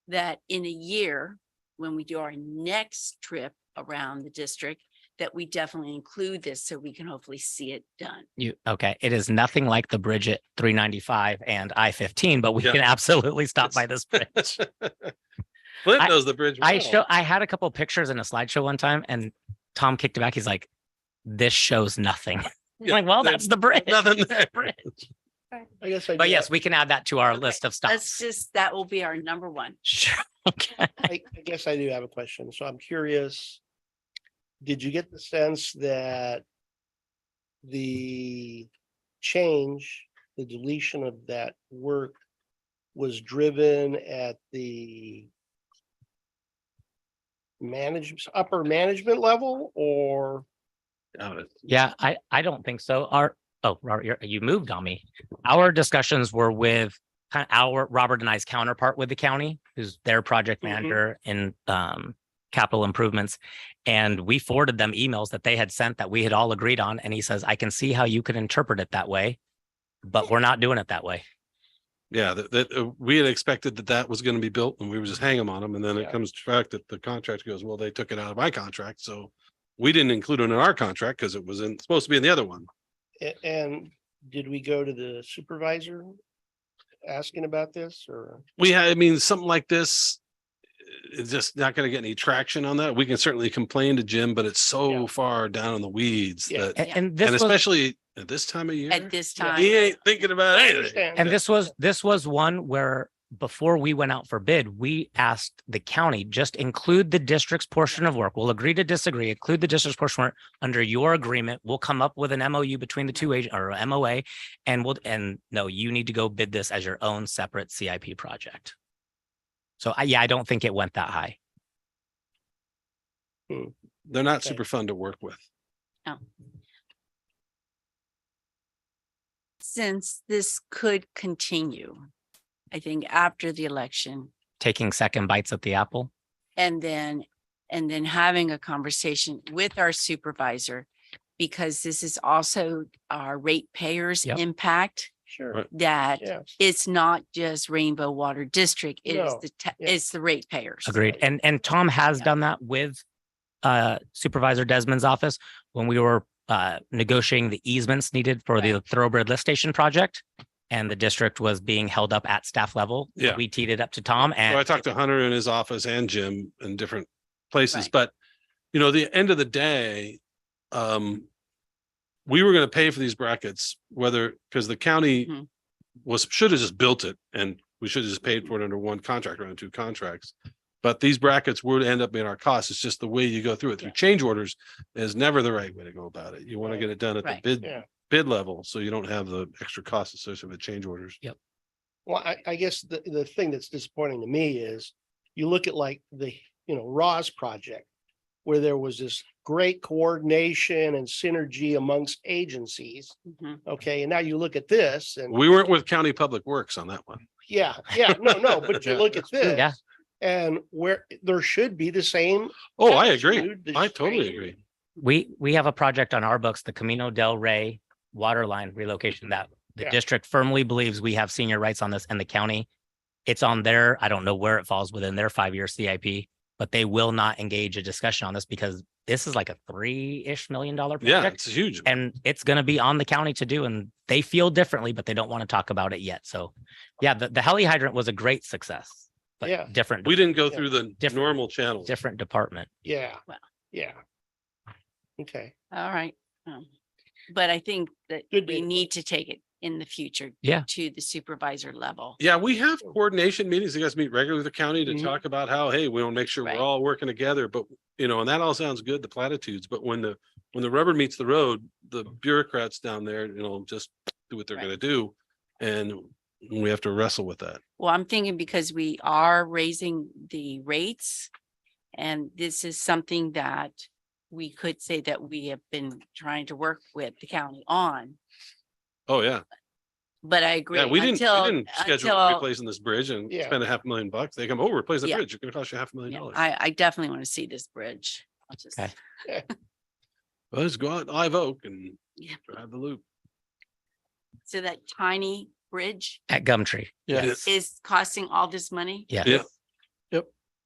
that in a year, when we do our next trip around the district, that we definitely include this so we can hopefully see it done. Okay. It is nothing like the bridge at 395 and I-15, but we Yeah. can absolutely stop by this bridge. Flint I- knows the bridge. I had a couple of pictures in a slideshow one time and Tom kicked it back. He's like, this shows nothing. I'm Yeah, like, well, there's that's the bridge. Nothing there. I guess I. But do yes, have- we can add that to our Okay, list of Let's stops. just, that will be our number one. Sure. Okay. I guess I do have a question. So I'm curious. Did you get the sense that the change, the deletion of that work was driven at the upper management level or? Doubt it. Yeah, I don't think so. Robert, you moved on me. Our discussions were with kind of our Robert and I's counterpart with the county, who's their project Mhm. manager in capital improvements. And we forwarded them emails that they had sent that we had all agreed on. And he says, I can see how you could interpret it that way, but we're not doing it that way. Yeah, we had expected that was going to be built and we were just hang them on them. And then it Yeah. comes to fact that the contract goes, well, they took it out of my contract. So we didn't include it in our contract because it was supposed to be in the other one. And did we go to the supervisor asking about this or? I mean, something like this, it's just not going to get any traction on that. We can certainly complain to Jim, but it's so Yeah. far down in the weeds Yeah. that, And and this was, especially at this time of year, At this Yeah. time. he ain't thinking about I anything. understand. and this was one where before we went out for bid, we asked the county, just include the district's portion of work. We'll agree to disagree, include the district's portion of work under your agreement. We'll come up with an MOU between the two agent or MOA. And no, you need to go bid this as your own separate CIP project. So I don't think it went that high. They're not Okay. super fun to work with. Since this could continue, I think after the election, Taking second bites at the apple. and then having a conversation with our supervisor, because this is also our ratepayers' Yep. impact, Sure, Right. that yeah. it's not just Rainbow Water District, it is No, the, yeah. it's the ratepayers. Agreed. And Tom has Yeah. done that with Supervisor Desmond's office when we were negotiating the easements needed for the Thoroughbred Lift Station project. And the district was being held up at staff level. Yeah. We teed it up to Tom So I and talked to Hunter in his office and Jim in different places, Right. but the end of the day, we were going to pay for these brackets, because the county Mhm. should have just built it and we should have just paid for it under one contract or under two contracts. But these brackets would end up being our cost. It's just the way you go through it. Through Yeah. change orders is never the right way to go about it. You want to Right. get it done at the Right. bid Yeah. level, so you don't have the extra costs associated with change orders. Well, I guess the thing that's disappointing to me is you look at like the, Ross project, where there was this great coordination and synergy amongst agencies. Mhm. Okay, and now you look at this and We weren't with County Public Works on that one. yeah, no, but you Yeah, look at this. Yeah. And where there should be the same. Oh, I agree. attitude, the I totally same- agree. we have a project on our books, the Camino del Rey water line relocation that the Yeah. district firmly believes we have senior rights on this and the county. It's on their, I don't know where it falls within their 5-year CIP, but they will not engage a discussion on this because this is like a $3-ish million Yeah, project. it's huge. And it's going to be on the county to do, and they feel differently, but they don't want to talk about it yet. So yeah, the heli hydrant was a great success, Yeah. but different, We didn't go Yeah. through the Different- normal channels. different department. Yeah, Well. yeah. Okay, All right. But I think that Good we data. need to take it in the future. Yeah. To the supervisor level. Yeah, we have coordination meetings. You guys meet regularly with the county to Mhm. talk about how, hey, we want to make sure Right. we're all working together, but and that all sounds good, the platitudes, but when the rubber meets the road, the bureaucrats down there, just do what they're Right. gonna do. And we have to wrestle with that. Well, I'm thinking because we are raising the rates. And this is something that we could say that we have been trying to work with the county on. Oh, yeah. But I agree. Yeah, we didn't schedule until- replacing this bridge and Yeah. spend $500,000. They come, oh, replace the Yeah. bridge. It's gonna cost you $500,000. I definitely want to see this bridge. I'll just, Okay. Well, let's go out Live Oak and Yeah. drive the loop. so that tiny bridge At Gumtree. Yeah. is costing all this money? Yeah. Yeah.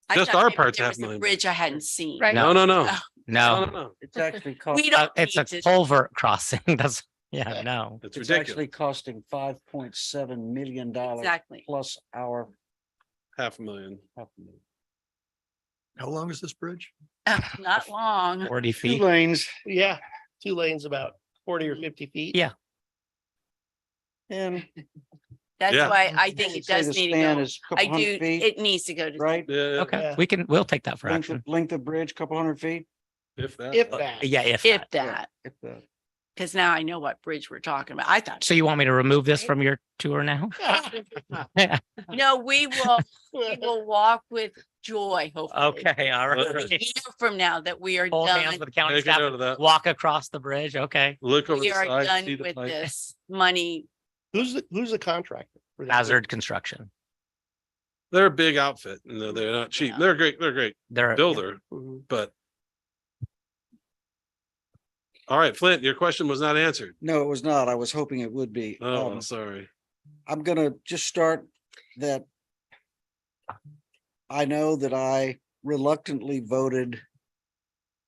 I Just thought our maybe part's there half was a million bridge I hadn't seen. Right. No, no, no. Oh. No, No. It's actually cost, We don't. it's a need to- culvert crossing. That's, yeah, no. It's it's ridiculous. actually costing $5.7 million Exactly. plus our $500,000. $500,000. How long is this bridge? Not long. 40 Two feet. lanes Yeah, 2 lanes about 40 or 50 feet. Yeah. and. That's Yeah. why I think Say it does the need to span go. is a I couple do, hundred feet, it needs to go to. right? Yeah, Okay, Yeah. we'll take that for Length action. length of bridge, couple hundred feet. if that. If that. Yeah, if If that. that, If that. because now I know what bridge we're talking about. I thought, So you want me to remove this from your tour now? no, we will walk with joy, hopefully. Okay, all A right. year from now that we are Hold hands done, with the county Make a staff, note of that. walk across the bridge. Okay. Look over we the are side, done see the with pipe. this money. Who's the contractor? for that? Hazard construction. They're a big outfit and they're not cheap. Yeah. They're a great They're builder, Mhm. but. All right, Flint, your question was not answered. No, it was not. I was hoping it would be. Oh, I'm sorry. I'm gonna just start that. I know that I reluctantly voted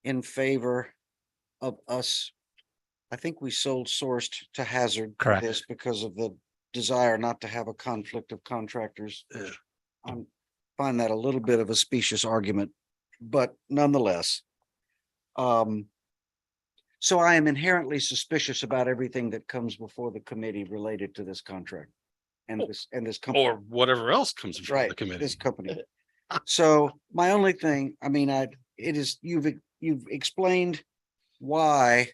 in favor of us. I think we sold sourced to Hazard for Correct. this because of the desire not to have a conflict of contractors. Yeah. I find that a little bit of a specious argument, but nonetheless. So I am inherently suspicious about everything that comes before the committee related to this contract. And this company. Or whatever else comes from Right, the committee. this company. So my only thing, I mean, you've explained why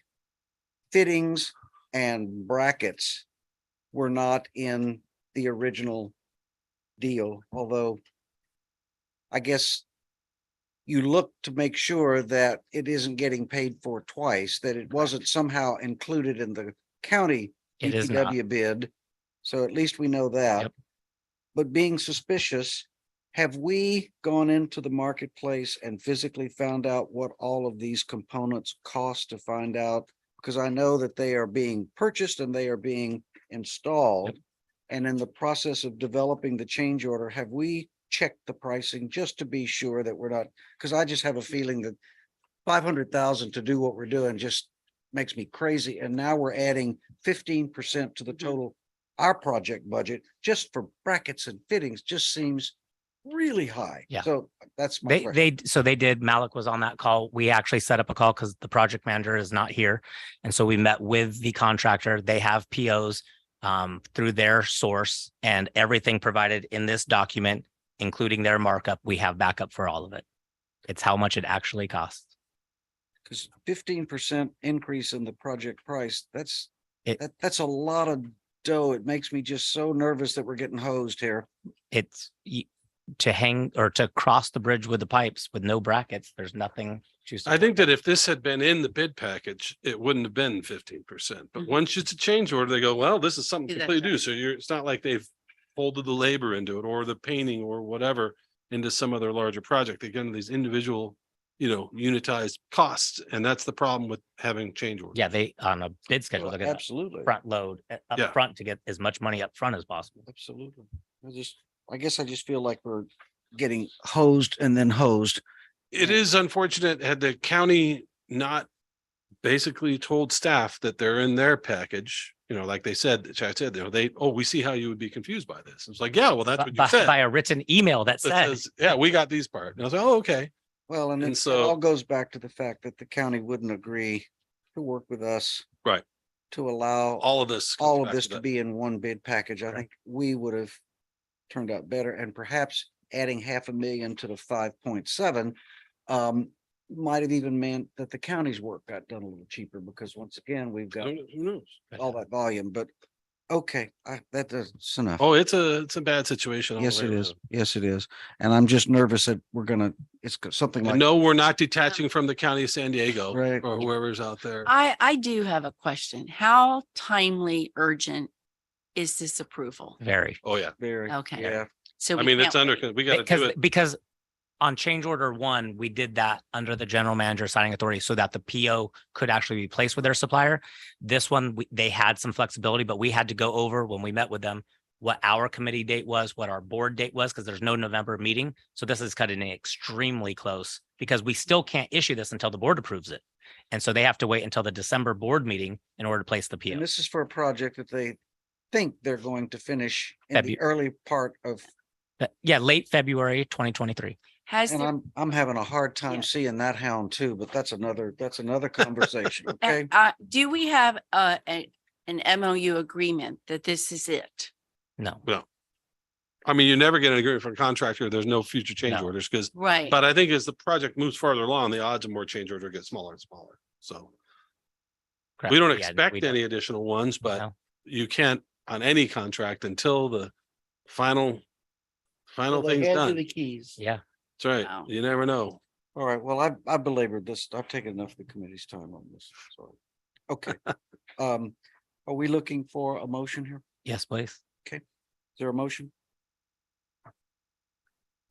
fittings and brackets were not in the original deal, although I guess you look to make sure that it isn't getting paid for twice, that it wasn't somehow included in the county It is not. DPW bid. So at least we know that. Yep. But being suspicious, have we gone into the marketplace and physically found out what all of these components cost to find out? Because I know that they are being purchased and they are being installed. And in the process of developing the change order, have we checked the pricing just to be sure that we're not, because I just have a feeling that 500,000 to do what we're doing just makes me crazy. And now we're adding 15% to the total, our project budget, just for brackets and fittings, just seems really high. Yeah. So that's my question. They did, Malik was on that call. We actually set up a call because the project manager is not here. And so we met with the contractor. They have POs through their source, and everything provided in this document, including their markup, we have backup for all of it. It's how much it actually costs. Because 15% increase in the project price, that's It- that's a lot of dough. It makes me just so nervous that we're getting hosed here. It's to hang or to cross the bridge with the pipes with no brackets. There's nothing to. I think that if this had been in the bid package, it wouldn't have been 15%. But Mhm. once it's a change order, they go, well, this is something Yeah, that's completely new. right. So it's not like they've folded the labor into it or the painting or whatever into some other larger project. They get into these individual, unitized costs. And that's the problem with having change orders. Yeah, they on a bid schedule, they're gonna Absolutely, front load up Yeah. front to get as much money up front as possible. absolutely. I guess I just feel like we're getting hosed and then hosed. It is unfortunate had the county not basically told staff that they're in their package, like they said, Chad said, we see how you would be confused by this. It's like, yeah, well, that's what you By said. a written email that That says, says, yeah, we got these part. And I was like, oh, okay. Well, and And it so- all goes back to the fact that the county wouldn't agree to work with us. Right. to allow All of this. comes all of back this to to that. be in one bid package, I think we would have turned out better, and perhaps adding 500,000 to the 5.7 might have even meant that the county's work got done a little cheaper, because once again, we've got Who knows? all that volume, but okay, that's enough. Oh, it's a bad situation. all Yes, the way it is. around. Yes, it is. And I'm just nervous that it's something And like. no, we're not detaching from the county of San Diego Right. or whoever's out there. I do have a question. How timely urgent is this approval? Very. Oh, yeah. Very, Okay. yeah. So I we mean, it's can't under, wait. we got to do it. Because on change order 1, we did that under the general manager signing authority so that the PO could actually be placed with their supplier. This one, they had some flexibility, but we had to go over when we met with them what our committee date was, what our board date was, because there's no November meeting. So this is cutting it extremely close because we still can't issue this until the board approves it. And so they have to wait until the December board meeting in order to place the PO. And this is for a project that they think they're going to finish in the Febu- early part of, Yeah, late February 2023. Has and there, I'm having a hard time Yeah. seeing that hound too, but that's another conversation, okay? do we have an MOU agreement that this is it? No. I mean, you never get an agreement from a contractor. There's no future change No. orders because, Right. but I think as the project moves farther along, the odds of more change order get smaller and smaller. So correct. we don't Yeah, expect we don't. any additional ones, but No. you can't on any contract until the final Well, they thing's hand you done. the keys. Yeah. That's right. Wow. You never know. All right, well, I belabored this. I've taken enough of the committee's time on this, so. Okay, are we looking for a motion here? Yes, please. Is there a motion?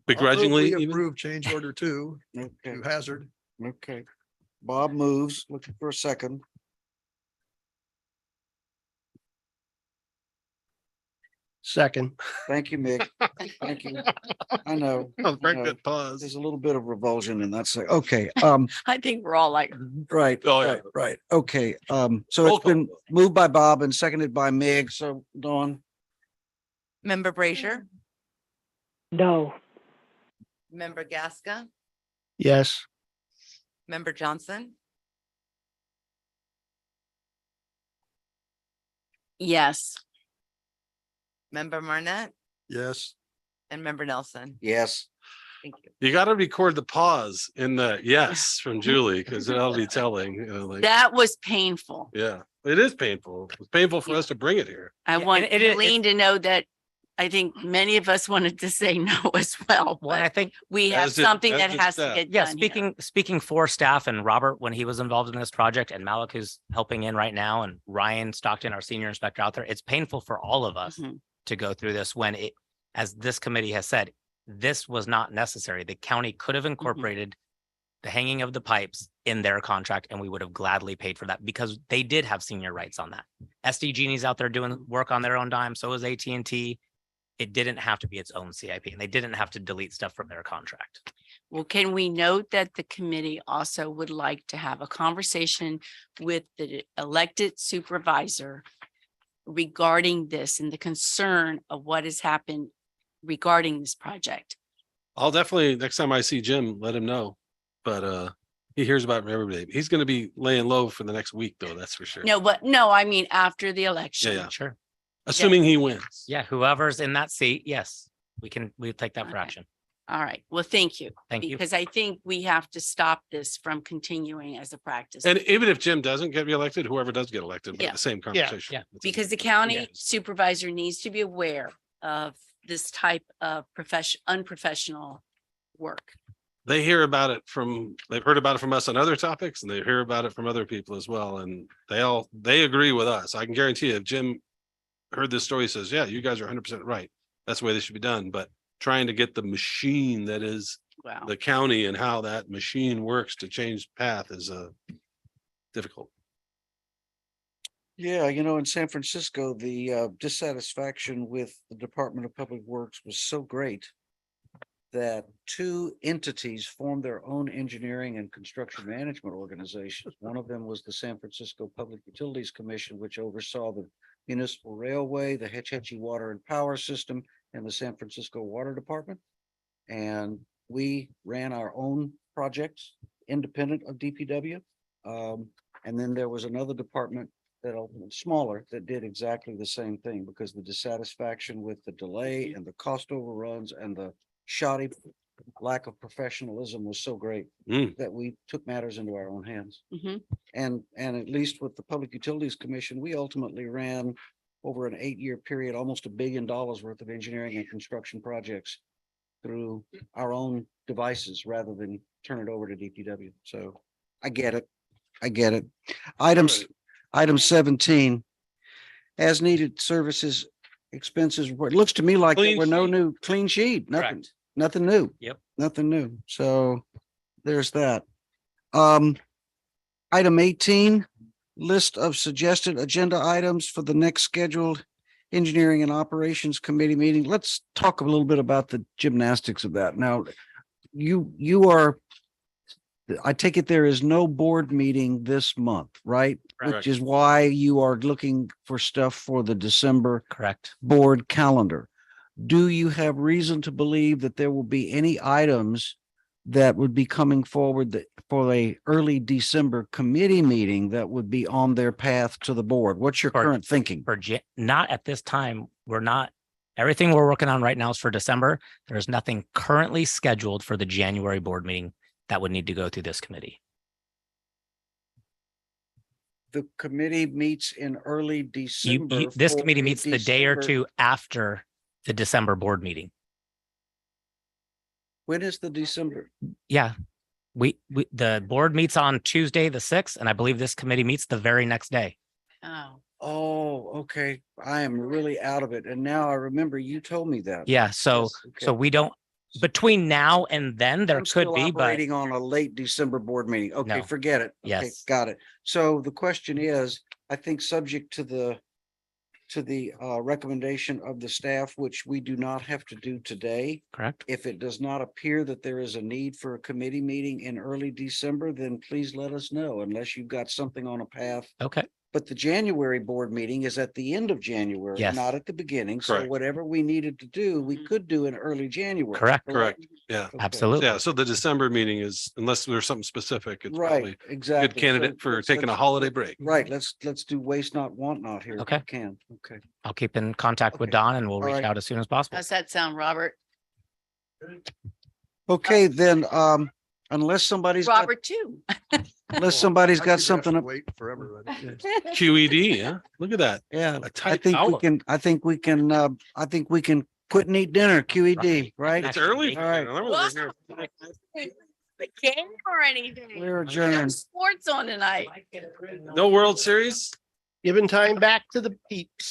Begrudgingly, We even? approve change order 2 Okay, to Hazard. okay. Bob moves, looking for a second. Second. Thank you, Mick. Thank you. I know. Oh, break I know. that pause. There's a little bit of revulsion in that. Okay, I think we're all like, right. Oh, yeah. Right. Okay, so Roll it's been moved by Bob and seconded by Mig. So Dawn, Member Brazier, No. Member Gasca, Yes. Member Johnson, yes. Member Marnet, Yes. and Member Nelson. yes. Thank you. You got to record the pause in the yes from Julie because that'll be telling. You know, like, That was painful. yeah, it is painful. It's painful for us to bring it here. I Yeah, want and it- Eileen to know that I think many of us wanted to say no as well, Well, and I but think we have As did- something as that did has to staff. get yeah, done here. speaking for staff and Robert, when he was involved in this project and Malik who's helping in right now and Ryan Stockton, our senior inspector out there, it's painful for all of us Mhm. to go through this when it, as this committee has said, this was not necessary. The county could have incorporated the hanging of the pipes in their contract and we would have gladly paid for that because they did have senior rights on that. SD Genie's out there doing work on their own dime. So is AT&T. It didn't have to be its own CIP and they didn't have to delete stuff from their contract. Well, can we note that the committee also would like to have a conversation with the elected supervisor regarding this and the concern of what has happened regarding this project? I'll definitely, next time I see Jim, let him know. But he hears about it from everybody. He's going to be laying low for the next week though. That's for sure. No, but no, I mean, after the election. Yeah. Sure. Assuming he wins. Yeah, whoever's in that seat, yes, we'll take that for Okay. action. All right. Well, thank you. Thank you. Because I think we have to stop this from continuing as a practice. And even if Jim doesn't get reelected, whoever does get elected, Yeah. the same conversation. yeah. Because the Yeah. county supervisor needs to be aware of this type of unprofessional work. They hear about it they've heard about it from us on other topics and they hear about it from other people as well. And they agree with us. I can guarantee you, if Jim heard this story, he says, yeah, you guys are 100% right. That's the way this should be done. But trying to get the machine that is Wow. the county and how that machine works to change path is difficult. Yeah, in San Francisco, the dissatisfaction with the Department of Public Works was so great that two entities formed their own engineering and construction management organizations. One of them was the San Francisco Public Utilities Commission, which oversaw the municipal railway, the Hetch Hetchy Water and Power System, and the San Francisco Water Department. And we ran our own projects independent of DPW. And then there was another department that opened smaller that did exactly the same thing because the dissatisfaction with the delay and the cost overruns and the shoddy lack of professionalism was so great Mm. that we took matters into our own hands. Mhm. And at least with the Public Utilities Commission, we ultimately ran over an 8-year period, almost $1 billion worth of engineering and construction projects through our own devices rather than turn it over to DPW. So I get it. I get it. Item 17. As needed services expenses. It looks to me like there Clean were no sheet. new clean sheet, nothing, Correct. nothing new. Yep. Nothing new. So there's that. Item 18, list of suggested agenda items for the next scheduled Engineering and Operations Committee meeting. Let's talk a little bit about the gymnastics of that. Now, you are, I take it there is no board meeting this month, right? Which Correct. is why you are looking for stuff for the December Correct. board calendar. Do you have reason to believe that there will be any items that would be coming forward that for a early December committee meeting that would be on their path to the board? What's your For- current thinking? Not at this time. We're not, everything we're working on right now is for December. There's nothing currently scheduled for the January board meeting that would need to go through this committee. The committee meets in early December. This for committee a meets the day or December- two after the December board meeting. When is the December? Yeah. The board meets on Tuesday, the 6th, and I believe this committee meets the very next day. Oh, Oh, okay. I am really out of it. And now I remember you told me that. Yeah. So, Yes, okay. so we don't, between now and then, there I'm could still be, but operating on a late December board meeting. Okay, No. forget it. Okay, Yes. got it. So the question is, I think subject to the recommendation of the staff, which we do not have to do today. correct? If it does not appear that there is a need for a committee meeting in early December, then please let us know unless you've got something on a path. Okay. But the January board meeting is at the end of January, Yes. not at the beginning. So Correct. whatever we needed to do, we Mhm. could do in early January. Correct. Correct. Yeah. Okay. Absolutely. Yeah. So the December meeting is, unless there's something specific, it's Right, probably exactly. a good candidate So for let's- taking a let's- holiday break. Right, let's do waste not, want not here. if Okay. we Can, okay. I'll keep in contact with Okay. Don and we'll All reach right. out as soon as possible. how's that sound, Robert? Okay, then, unless somebody's got, Robert too. unless somebody's I got think we have something to up. Wait forever. QED, yeah. Look at that. Yeah, A I tight think we outlook. can, I think we can quit and eat dinner, QED, right? It's early. All right. Remember, we're here. The game or anything. We're We have adjourned. Sports on tonight. No World Series? Giving time back to the peeps.